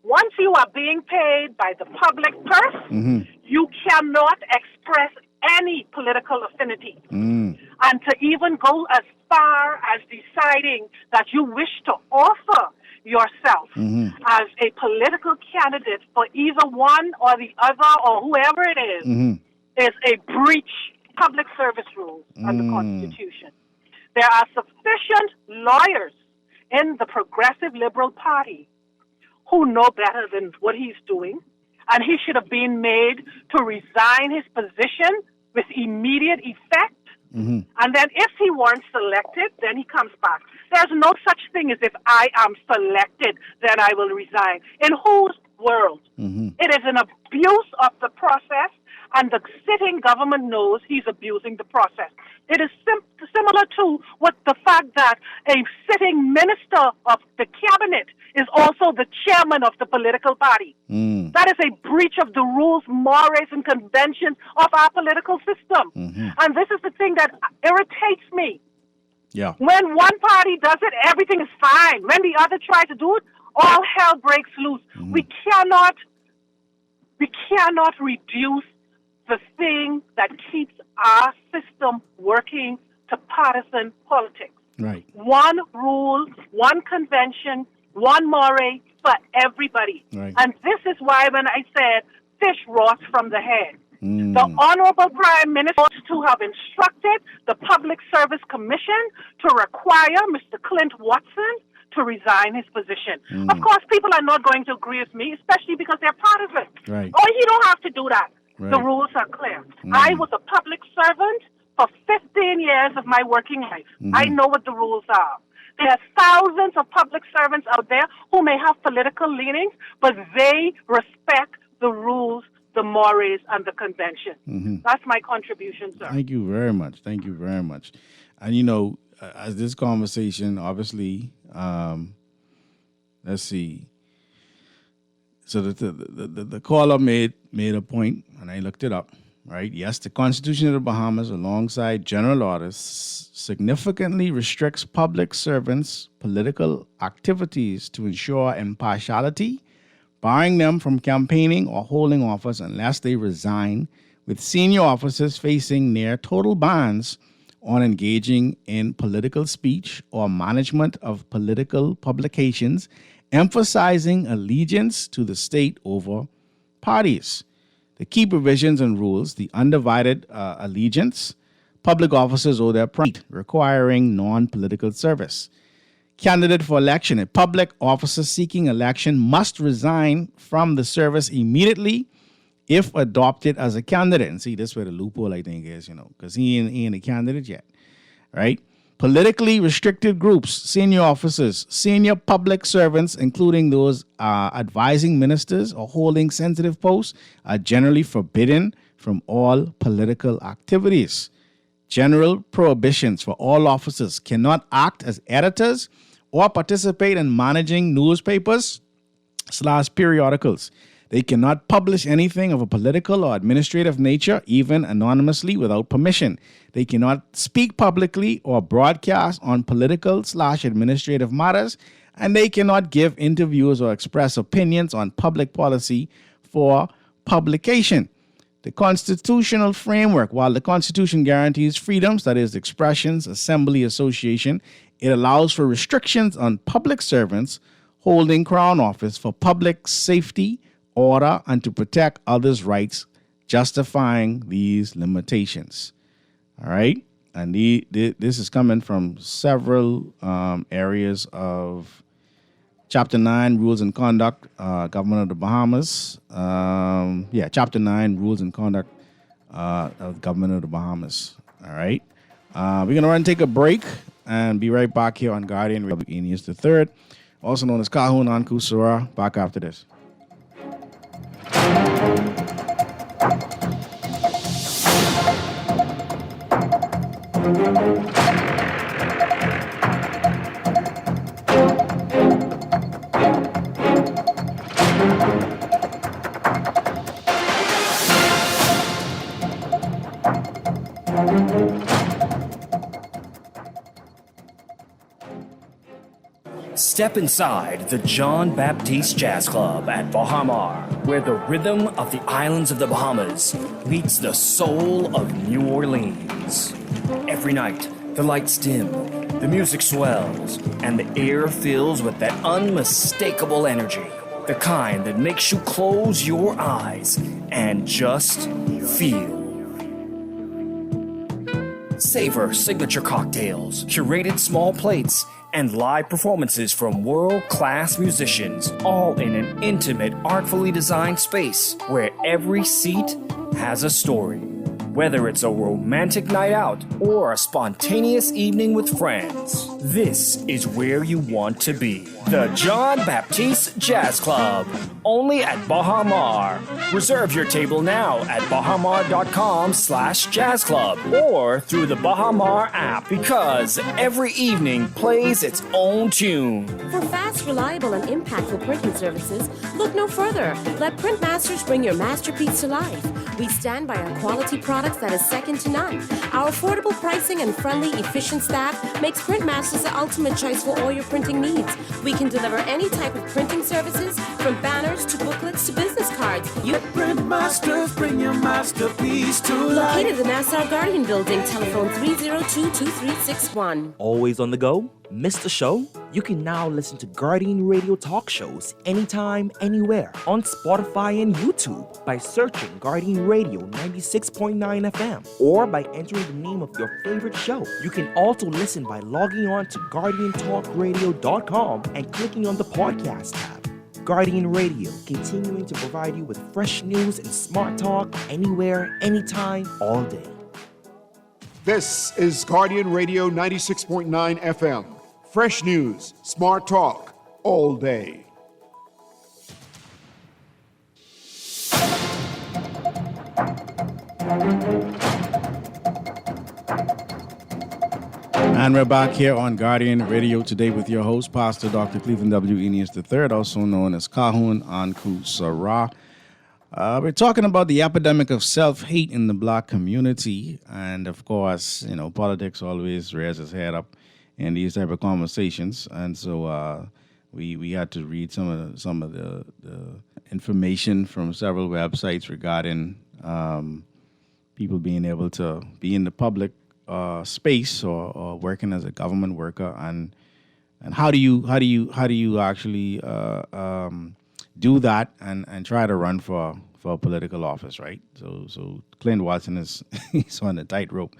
Once you are being paid by the public purse, you cannot express any political affinity. And to even go as far as deciding that you wish to offer yourself as a political candidate for either one or the other or whoever it is a breach of public service rules and the Constitution. There are sufficient lawyers in the Progressive Liberal Party who know better than what he's doing, and he should have been made to resign his position with immediate effect. And then if he weren't selected, then he comes back. There's no such thing as if I am selected, then I will resign. In whose world? It is an abuse of the process, and the sitting government knows he's abusing the process. It is similar to what the fact that a sitting minister of the cabinet is also the chairman of the political party. That is a breach of the rules, mores, and conventions of our political system. And this is the thing that irritates me. Yeah. When one party does it, everything is fine. When the other tries to do it, all hell breaks loose. We cannot reduce the thing that keeps our system working to partisan politics. Right. One rule, one convention, one more for everybody. Right. And this is why when I said fish rots from the head, the Honorable Prime Minister to have instructed the Public Service Commission to require Mr. Clint Watson to resign his position. Of course, people are not going to agree with me, especially because they're partisan. Right. Oh, you don't have to do that. Right. The rules are clear. I was a public servant for 15 years of my working life. I know what the rules are. There are thousands of public servants out there who may have political leanings, but they respect the rules, the mores, and the convention. That's my contribution, sir. Thank you very much. Thank you very much. And, as this conversation, obviously, let's see. So the caller made a point, and I looked it up, right? Yes, the Constitution of the Bahamas, alongside general orders, significantly restricts public servants' political activities to ensure impartiality, barring them from campaigning or holding office unless they resign, with senior officers facing near total bans on engaging in political speech or management of political publications, emphasizing allegiance to the state over parties. The key provisions and rules, the undivided allegiance, public officers owe their pride, requiring non-political service. Candidate for election, a public officer seeking election must resign from the service immediately if adopted as a candidate. And see, this is where the loophole, I think, is, because he ain't a candidate yet, right? Politically restricted groups, senior officers, senior public servants, including those advising ministers or holding sensitive posts, are generally forbidden from all political activities. General prohibitions for all officers cannot act as editors or participate in managing newspapers/periodicals. They cannot publish anything of a political or administrative nature, even anonymously, without permission. They cannot speak publicly or broadcast on political/administrative matters, and they cannot give interviews or express opinions on public policy for publication. The constitutional framework, while the Constitution guarantees freedoms, that is, expressions, assembly, association, it allows for restrictions on public servants holding Crown office for public safety, order, and to protect others' rights, justifying these limitations. All right? And this is coming from several areas of Chapter 9, Rules and Conduct, Government of the Bahamas. Chapter 9, Rules and Conduct of the Government of the Bahamas. All right? We're going to run and take a break and be right back here on Guardian Radio Aeneas III, also known as Kahun Anku Sura. Back after this. Step inside the John Baptiste Jazz Club at Baha Mar, where the rhythm of the islands of the Bahamas meets the soul of New Orleans. Every night, the lights dim, the music swells, and the air fills with that unmistakable energy, the kind that makes you close your eyes and just feel. Savor signature cocktails, curated small plates, and live performances from world-class musicians, all in an intimate, artfully designed space where every seat has a story. Whether it's a romantic night out or a spontaneous evening with friends, this is where you want to be. The John Baptiste Jazz Club, only at Baha Mar. Reserve your table now at bahamar.com/jazz club or through the Baha Mar app, because every evening plays its own tune. For fast, reliable, and impactful printing services, look no further. Let Printmasters bring your masterpiece to life. We stand by our quality products that is second to none. Our affordable pricing and friendly, efficient staff makes Printmasters the ultimate choice for all your printing needs. We can deliver any type of printing services, from banners to booklets to business cards. You Printmasters, bring your masterpiece to life. Located in the Nassau Guardian Building, telephone 302-2361. Always on the go? Missed a show? You can now listen to Guardian Radio talk shows anytime, anywhere on Spotify and YouTube by searching Guardian Radio 96.9 FM or by entering the name of your favorite show. You can also listen by logging on to GuardianTalkRadio.com and clicking on the podcast tab. Guardian Radio, continuing to provide you with fresh news and smart talk anywhere, anytime, all day. This is Guardian Radio 96.9 FM. Fresh news, smart talk, all day. And we're back here on Guardian Radio today with your host, Pastor Dr. Cleveland W. Aeneas III, also known as Kahun Anku Sarah. We're talking about the epidemic of self-hate in the black community. And, of course, politics always rears its head up in these type of conversations. And so we had to read some of the information from several websites regarding people being able to be in the public space or working as a government worker, and how do you actually do that and try to run for a political office, right? So Clint Watson he's on a tightrope.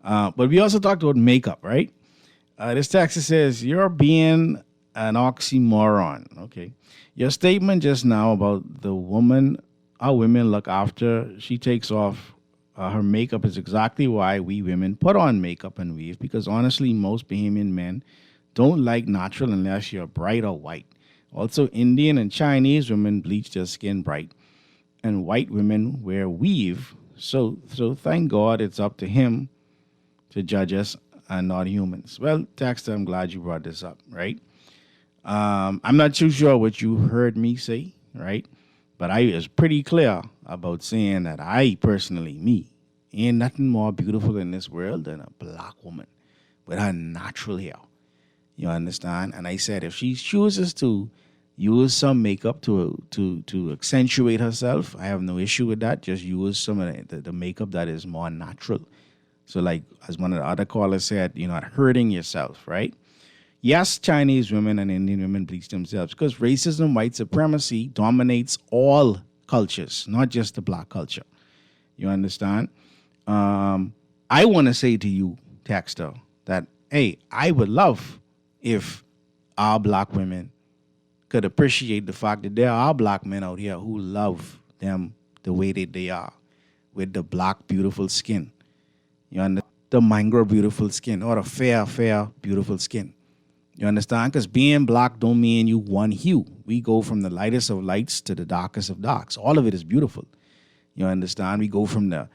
But we also talked about makeup, right? This text says, you're being an oxymoron. Okay. Your statement just now about the woman our women look after. She takes off her makeup is exactly why we women put on makeup and weave, because honestly, most Bahamian men don't like natural unless you're bright or white. Also, Indian and Chinese women bleach their skin bright, and white women wear weave. So thank God it's up to him to judge us and not humans. Well, Dexter, I'm glad you brought this up, right? I'm not too sure what you heard me say, right? But I was pretty clear about saying that I personally, ain't nothing more beautiful in this world than a black woman with her natural hair. You understand? And I said if she chooses to use some makeup to accentuate herself, I have no issue with that. Just use some of the makeup that is more natural. So like, as one of the other callers said, you're not hurting yourself, right? Yes, Chinese women and Indian women bleach themselves because racism, white supremacy dominates all cultures, not just the black culture. You understand? I want to say to you, Texter, that, hey, I would love if our black women could appreciate the fact that there are black men out here who love them the way that they are, with the black, beautiful skin. You understand? The mangrove beautiful skin, or the fair, beautiful skin. You understand? Because being black don't mean you one hue. We go from the lightest of lights to the darkest of darks. All of it is beautiful. You understand? We go from the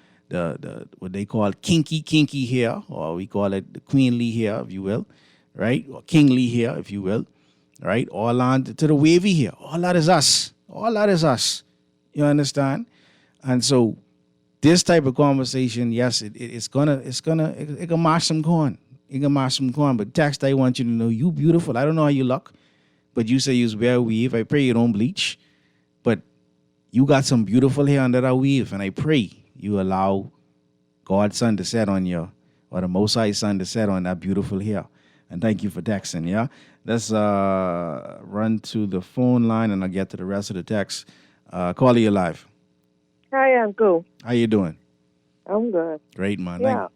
what they call kinky hair, or we call it the queenly hair, if you will, right? Or kingly hair, if you will, right? All on to the wavy hair. All that is us. All that is us. You understand? And so this type of conversation, yes, it can mash some corn. It can mash some corn. But Text, I want you to know you beautiful. I don't know how you look, but you say you wear weave. I pray you don't bleach. But you got some beautiful hair under that weave, and I pray you allow God's sun to set on you, or the Most High sun to set on that beautiful hair. And thank you for texting, yeah? Let's run to the phone line, and I'll get to the rest of the text. Caller, you live. Hi, Uncle. How you doing? I'm good. Great, man. Yeah,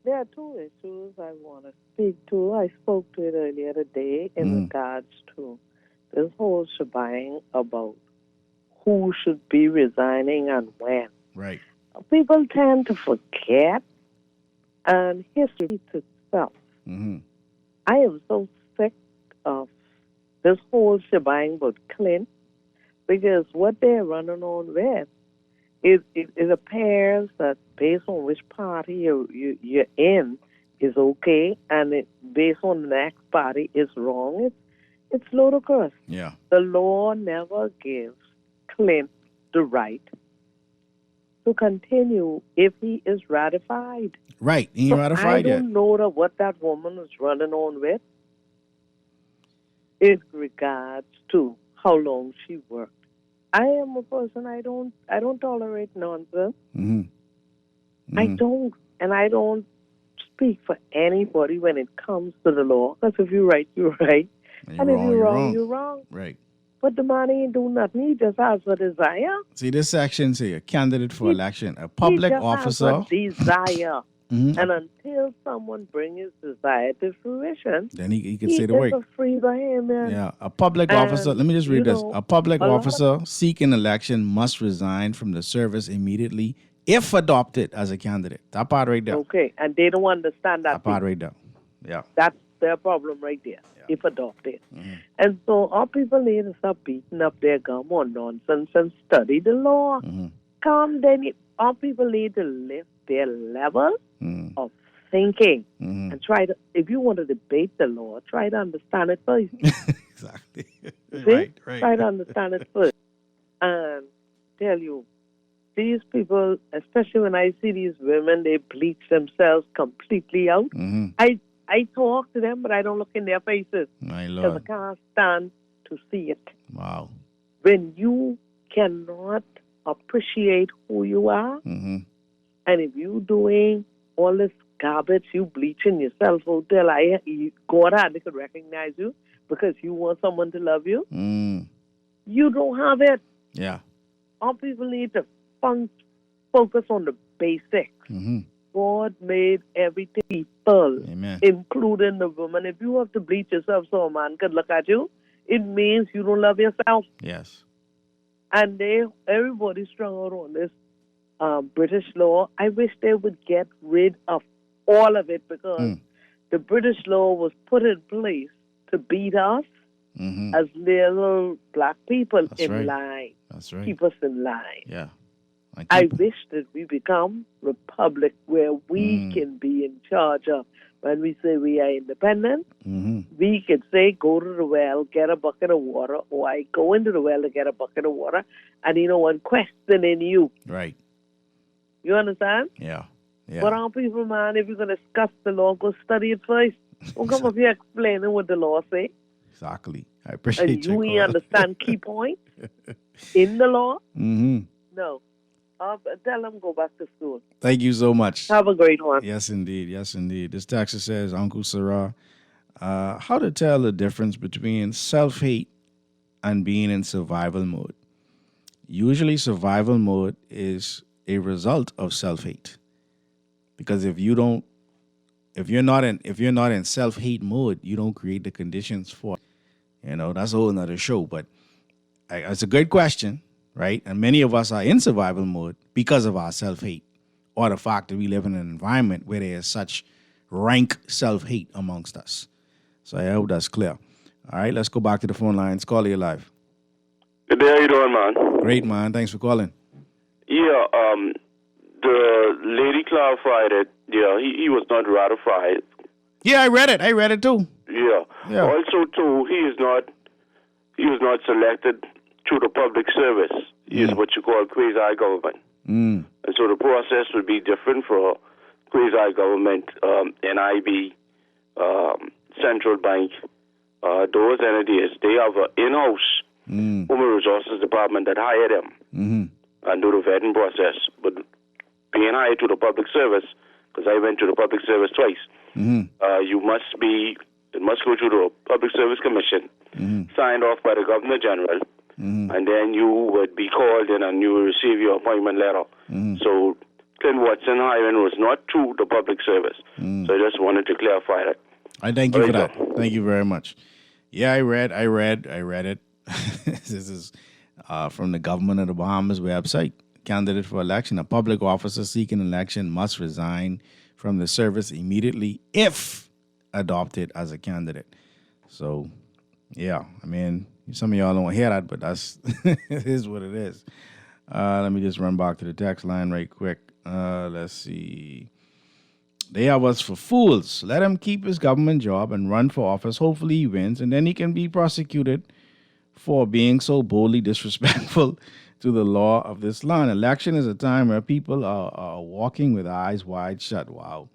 there are two issues I want to speak to. I spoke to it earlier today in regards to this whole shebang about who should be resigning and when. Right. People tend to forget, and history repeats itself. Mm-hmm. I am so sick of this whole shebang about Clint, because what they're running on with, it appears that based on which party you're in is okay, and based on the next party is wrong. It's ludicrous. Yeah. The law never gives Clint the right to continue if he is ratified. Right. He ain't ratified yet. I don't know what that woman was running on with in regards to how long she worked. I am a person, I don't tolerate nonsense. Mm-hmm. Mm-hmm. I don't, and I don't speak for anybody when it comes to the law. Because if you're right, you're right. And if you're wrong, you're wrong. Right. But the man ain't do nothing. He just has a desire. See, this section say a candidate for election, a public officer. He just has a desire. Mm-hmm. And until someone brings his desire to fruition, then he can say the word. He's a free Bahamian. Yeah, a public officer. Let me just read this. A public officer seeking election must resign from the service immediately if adopted as a candidate. That part right there. Okay, and they don't understand that. That part right there. Yeah. That's their problem right there, if adopted. Mm-hmm. And so our people need to stop beating up their gum on nonsense and study the law. Mm-hmm. Our people need to lift their level of thinking and try to, if you want to debate the law, try to understand it first. Exactly. See? Right. Try to understand it first. And tell you, these people, especially when I see these women, they bleach themselves completely out. Mm-hmm. I talk to them, but I don't look in their faces. My Because Lord. I can't stand to see it. Wow. When you cannot appreciate who you are, mm-hmm. and if you doing all this garbage, you bleaching yourself out there, God had they could recognize you because you want someone to love you. You don't have it. Yeah. All people need to focus on the basics. Mm-hmm. God made everything equal, Amen. including the woman. If you have to bleach yourself so a man can look at you, it means you don't love yourself. Yes. and everybody's strung out on this British law. I wish they would get rid of all of it, because the British law was put in place to beat us as little black people line. That's right. Keep us in line. Yeah. I wish that we become republic where we can be in charge of. When we say we are independent, we can say, go to the well, get a bucket of water, or I go into the well to get a bucket of water, and no one questioning you. Right. You understand? Yeah. But on people, man, if you're going to discuss the law, go study it first. Don't come up here explaining what the law say. Exactly. I appreciate and you ain't understand key points in the law? No. Tell them go back to school. Thank you so much. Have a great one. Yes, indeed. Yes, indeed. This texter says, Uncle Sarah, how to tell the difference between self-hate and being in survival mode. Usually survival mode is a result of self-hate. Because if you're not in self-hate mode, you don't create the conditions for it. That's a whole nother show. But it's a good question. Right? And many of us are in survival mode because of our self-hate, or the fact that we live in an environment where there is such rank self-hate amongst us. So I hope that's clear. All right, let's go back to the phone lines. Caller, you live. Good day, how you doing, man? Great, man. Thanks for calling. Yeah, the lady clarified it. Yeah, he was not ratified. Yeah, I read it too. Yeah. Also, too, he was not selected through the public service. He is what you call quasi-government. And so the process would be different for quasi-government, NIB, Central Bank, those entities. They have an in-house human resources department that hire them and do the vetting process. But being hired to the public service, because I went to the public service twice, it must go through the Public Service Commission, signed off by the Governor General, and then you would be called in and you will receive your appointment letter. So Clint Watson hiring was not through the public service. So I just wanted to clarify that. I thank you for that. Thank you very much. Yeah, I read it. This is from the Government of the Bahamas website. Candidate for election. A public officer seeking election must resign from the service immediately if adopted as a candidate. So, yeah, I mean, some of y'all don't hear that, but that's it is what it is. Let me just run back to the text line right quick. Let's see. They have us for fools. Let him keep his government job and run for office. Hopefully he wins, and then he can be prosecuted for being so boldly disrespectful to the law of this land. Election is a time where people are walking with eyes wide shut. Wow.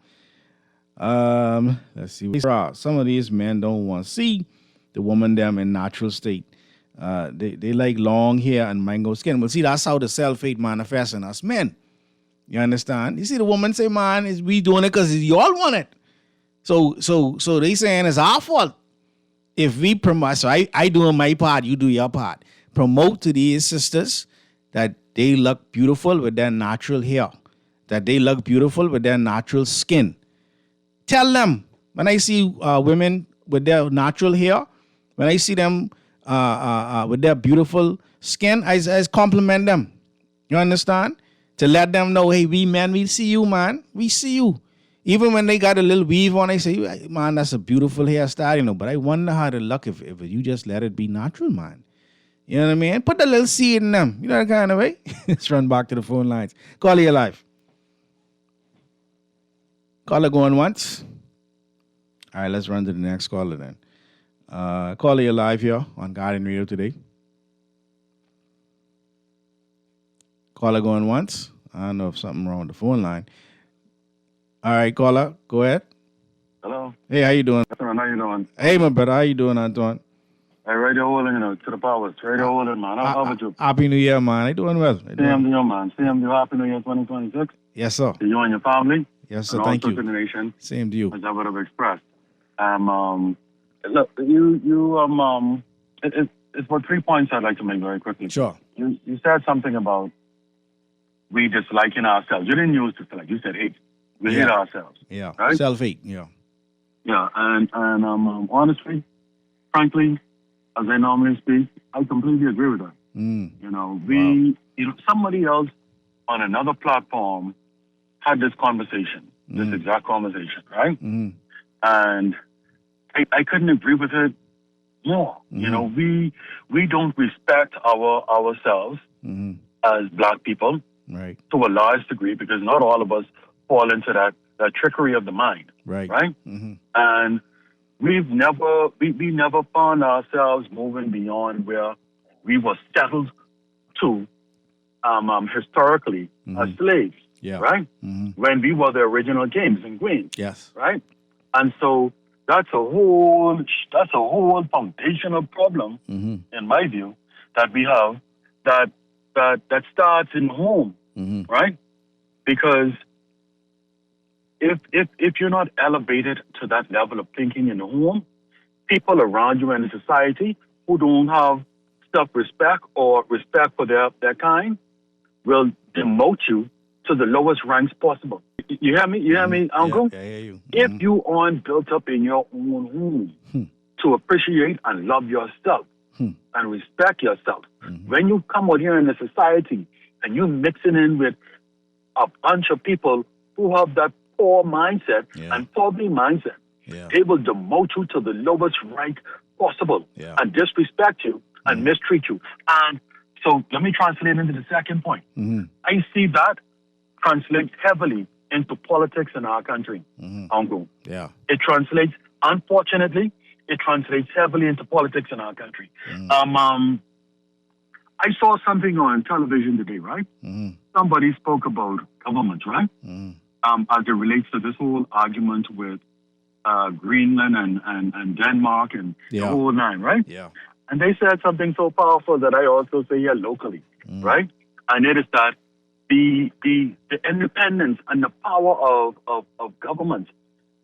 Let's see. Some of these men don't want to see the woman them in natural state. They like long hair and mango skin. Well, see, that's how the self-hate manifests in us men. You understand? You see, the woman say, man, is we doing it because y'all want it. So they saying it's our fault. If we promote, so I doing my part, you do your part. Promote to these sisters that they look beautiful with their natural hair, that they look beautiful with their natural skin. Tell them, when I see women with their natural hair, when I see them with their beautiful skin, I compliment them. You understand? To let them know, hey, we men, we see you, man. We see you. Even when they got a little weave on, I say, man, that's a beautiful hairstyle, But I wonder how to look if you just let it be natural, man. You know what I mean? Put a little seed in them. You know that kind of way? Let's run back to the phone lines. Caller, you live. Caller going once. All right, let's run to the next caller then. Caller, you live here on Guardian Radio today. Caller going once. I don't know if something wrong with the phone line. All right, caller, go ahead. Hello. Hey, how you doing? Antoine, how you doing? Hey, my brother, how you doing, Antoine? Hey, Radio Holden, to the powers. Radio Holden, man. How about you? Happy New Year, man. I doing well. Same to you, man. Same to you. Happy New Year 2026. Yes, sir. To you and your family. Yes, sir. And Thank also you. to the nation. Same to you. As I would have expressed. Look, it's about 3 points I'd like to make very quickly. Sure. You said something about we disliking ourselves. You didn't use dislike. You said hate. We hate ourselves. Yeah. Right? Self-hate. Yeah. Yeah. And honestly, frankly, as I normally speak, I completely agree with that. You know, you know, somebody else on another platform had this conversation, this exact conversation, right? And I couldn't agree with it more. You know, we don't respect ourselves as black people to a large degree, because not all of us fall into that trickery of the mind, right? And we never found ourselves moving beyond where we were settled to historically as slaves, right? When we were the original kings and queens, right? And so that's a whole foundational problem, in my view, that we have that starts in home, right? Because if you're not elevated to that level of thinking in the home, people around you in society who don't have self-respect or respect for their kind will demote you to the lowest ranks possible. You hear me? You hear me, Uncle? Yeah, I hear you. If you aren't built up in your own home to appreciate and love yourself and respect yourself, when you come out here in the society and you mixing in with a bunch of people who have that poor mindset and poverty mindset, they will demote you to the lowest rank possible and disrespect you and mistreat you. And so let me translate into the second point. I see that translates heavily into politics in our country, Uncle. It translates, unfortunately, it translates heavily into politics in our country. I saw something on television today, right? Somebody spoke about government, right? As it relates to this whole argument with Greenland and Denmark and the whole nine, right? And they said something so powerful that I also say here locally, right? And it is that the independence and the power of government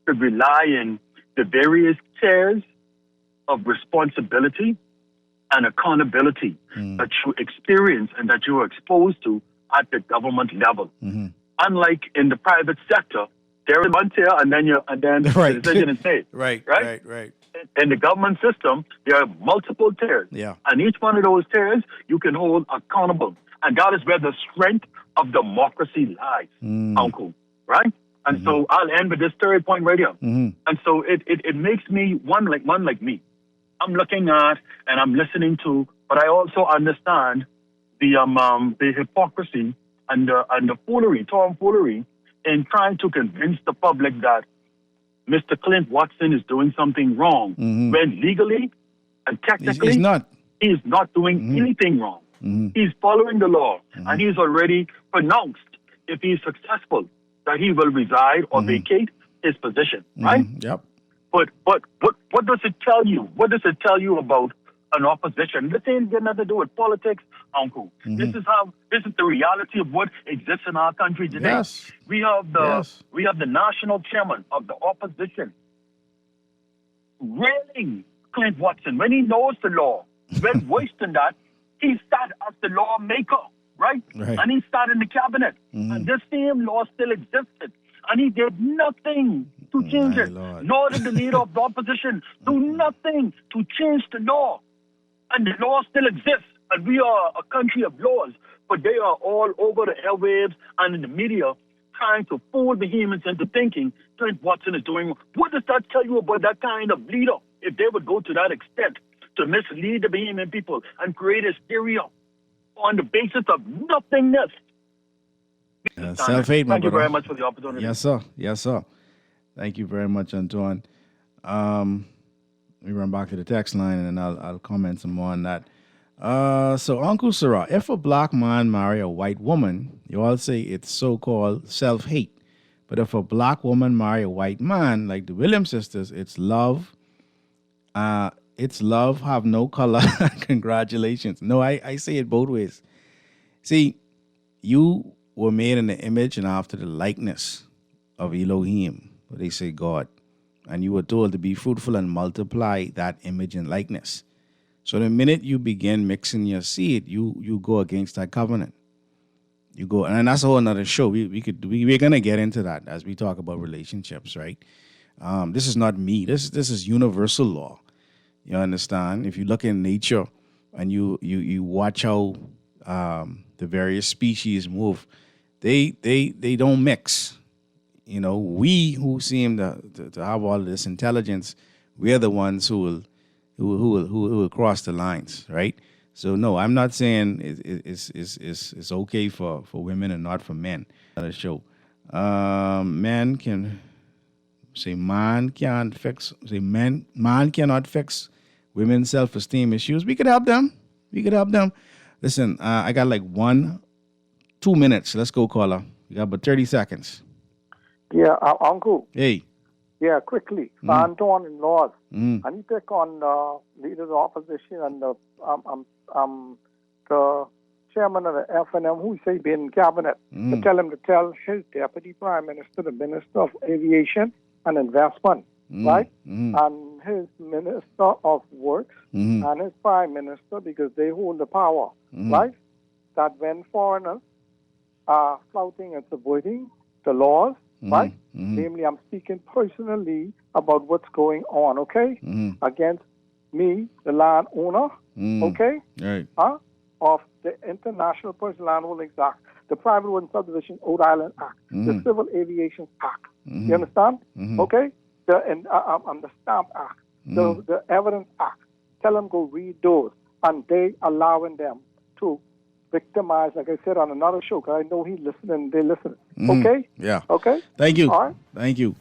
should rely in the various tiers of responsibility and accountability that you experience and that you are exposed to at the government level. Unlike in the private sector, there is one tier and then the decision is made. Right. In the government system, there are multiple tiers. And each one of those tiers you can hold accountable. And that is where the strength of democracy lies, Uncle. Right? And so I'll end with this third point right here. And so it makes me one like me. I'm looking at and I'm listening to, but I also understand the hypocrisy and the tomfoolery in trying to convince the public that Mr. Clint Watson is doing something wrong when legally and technically he's not doing anything wrong. He's following the law, and he's already pronounced, if he's successful, that he will reside or vacate his position, right? But what does it tell you? What does it tell you about an opposition? This ain't got nothing to do with politics, Uncle. This is the reality of what exists in our country today. We have the national chairman of the opposition railing Clint Watson when he knows the law. When worse than that, he sat as the lawmaker, right? And he sat in the cabinet. And this same law still existed. And he did nothing to change it. Nor did the leader of the opposition do nothing to change the law. And the law still exists. And we are a country of laws. But they are all over the airwaves and in the media trying to fool behemoths into thinking Clint Watson is doing. What does that tell you about that kind of leader? If they would go to that extent to mislead the behemoth people and create hysteria on the basis of nothingness. Self-hate, Thank you very much for the opportunity. Yes, sir. Thank you very much, Antoine. Let me run back to the text line and then I'll comment some more on that. So, Uncle Sarah, if a black man marry a white woman, you all say it's so-called self-hate. But if a black woman marry a white man, like the Williams sisters, it's love. It's love, have no color. Congratulations. No, I say it both ways. See, you were made in the image and after the likeness of Elohim, what they say God. And you were told to be fruitful and multiply that image and likeness. So the minute you begin mixing your seed, you go against that covenant. You go, and that's a whole nother show. We're gonna get into that as we talk about relationships, right? This is not me. This is universal law. You understand? If you look in nature, and you watch how the various species move, they don't mix. You know, we who seem to have all this intelligence, we're the ones who will cross the lines, right? So no, I'm not saying it's okay for women and not for men. Another show, man cannot fix women's self-esteem issues. We could help them. Listen, I got like 2 minutes. Let's go, caller. We got about 30 seconds. Yeah, Uncle. Hey. Yeah, quickly. Anton in Laws. I need to pick on leader of the opposition and the chairman of the FNM, who say be in cabinet, to tell him to tell his deputy prime minister, the minister of aviation and investment, right? And his minister of works and his prime minister, because they hold the power, right? That when foreigners are flouting and subverting the laws, right? Namely, I'm speaking personally about what's going on, okay? Against me, the landowner, okay? Right. Of the International Personal Landholdings Act, the Private Wood Subdivision Rhode Island Act, the Civil Aviation Act. You understand? Okay? The Stamp Act, the Evidence Act. Tell them go read those, and they allowing them to victimize, like I said on another show, because I know he's listening, they listen. Okay? Yeah. Okay? Thank you. All right? Thank you.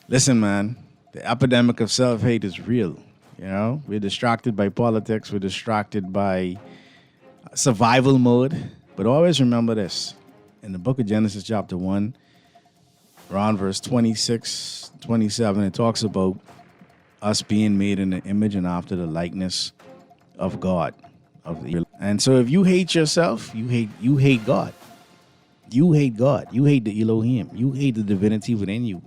Listen, man, the epidemic of self-hate is real. You know, we're distracted by politics. We're distracted by survival mode. But always remember this. In the book of Genesis, chapter 1, around verse 26, 27, it talks about us being made in the image and after the likeness of God. And so if you hate yourself, you hate God. You hate God. You hate the Elohim. You hate the divinity within you.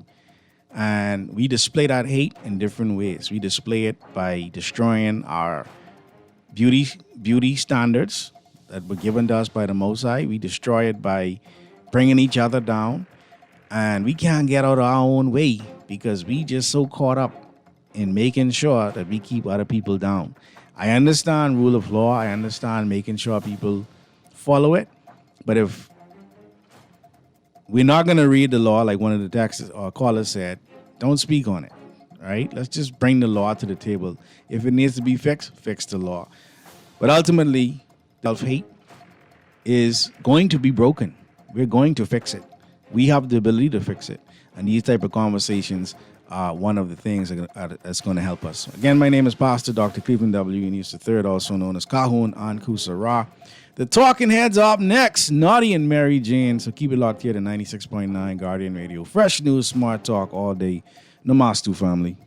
And we display that hate in different ways. We display it by destroying our beauty standards that were given to us by the Most High. We destroy it by bringing each other down. And we can't get out of our own way because we just so caught up in making sure that we keep other people down. I understand rule of law. I understand making sure people follow it. But if we're not going to read the law, like one of the texts or callers said, don't speak on it, right? Let's just bring the law to the table. If it needs to be fixed, fix the law. But ultimately, self-hate is going to be broken. We're going to fix it. We have the ability to fix it. And these type of conversations are one of the things that's going to help us. Again, my name is Pastor Dr. Cleveland W. and he's the third, also known as Kahun Ankusa Ra. The Talking Heads are up next, Naughty and Mary Jane. So keep it locked here to 96.9 Guardian Radio. Fresh news, smart talk all day. Namastu, family.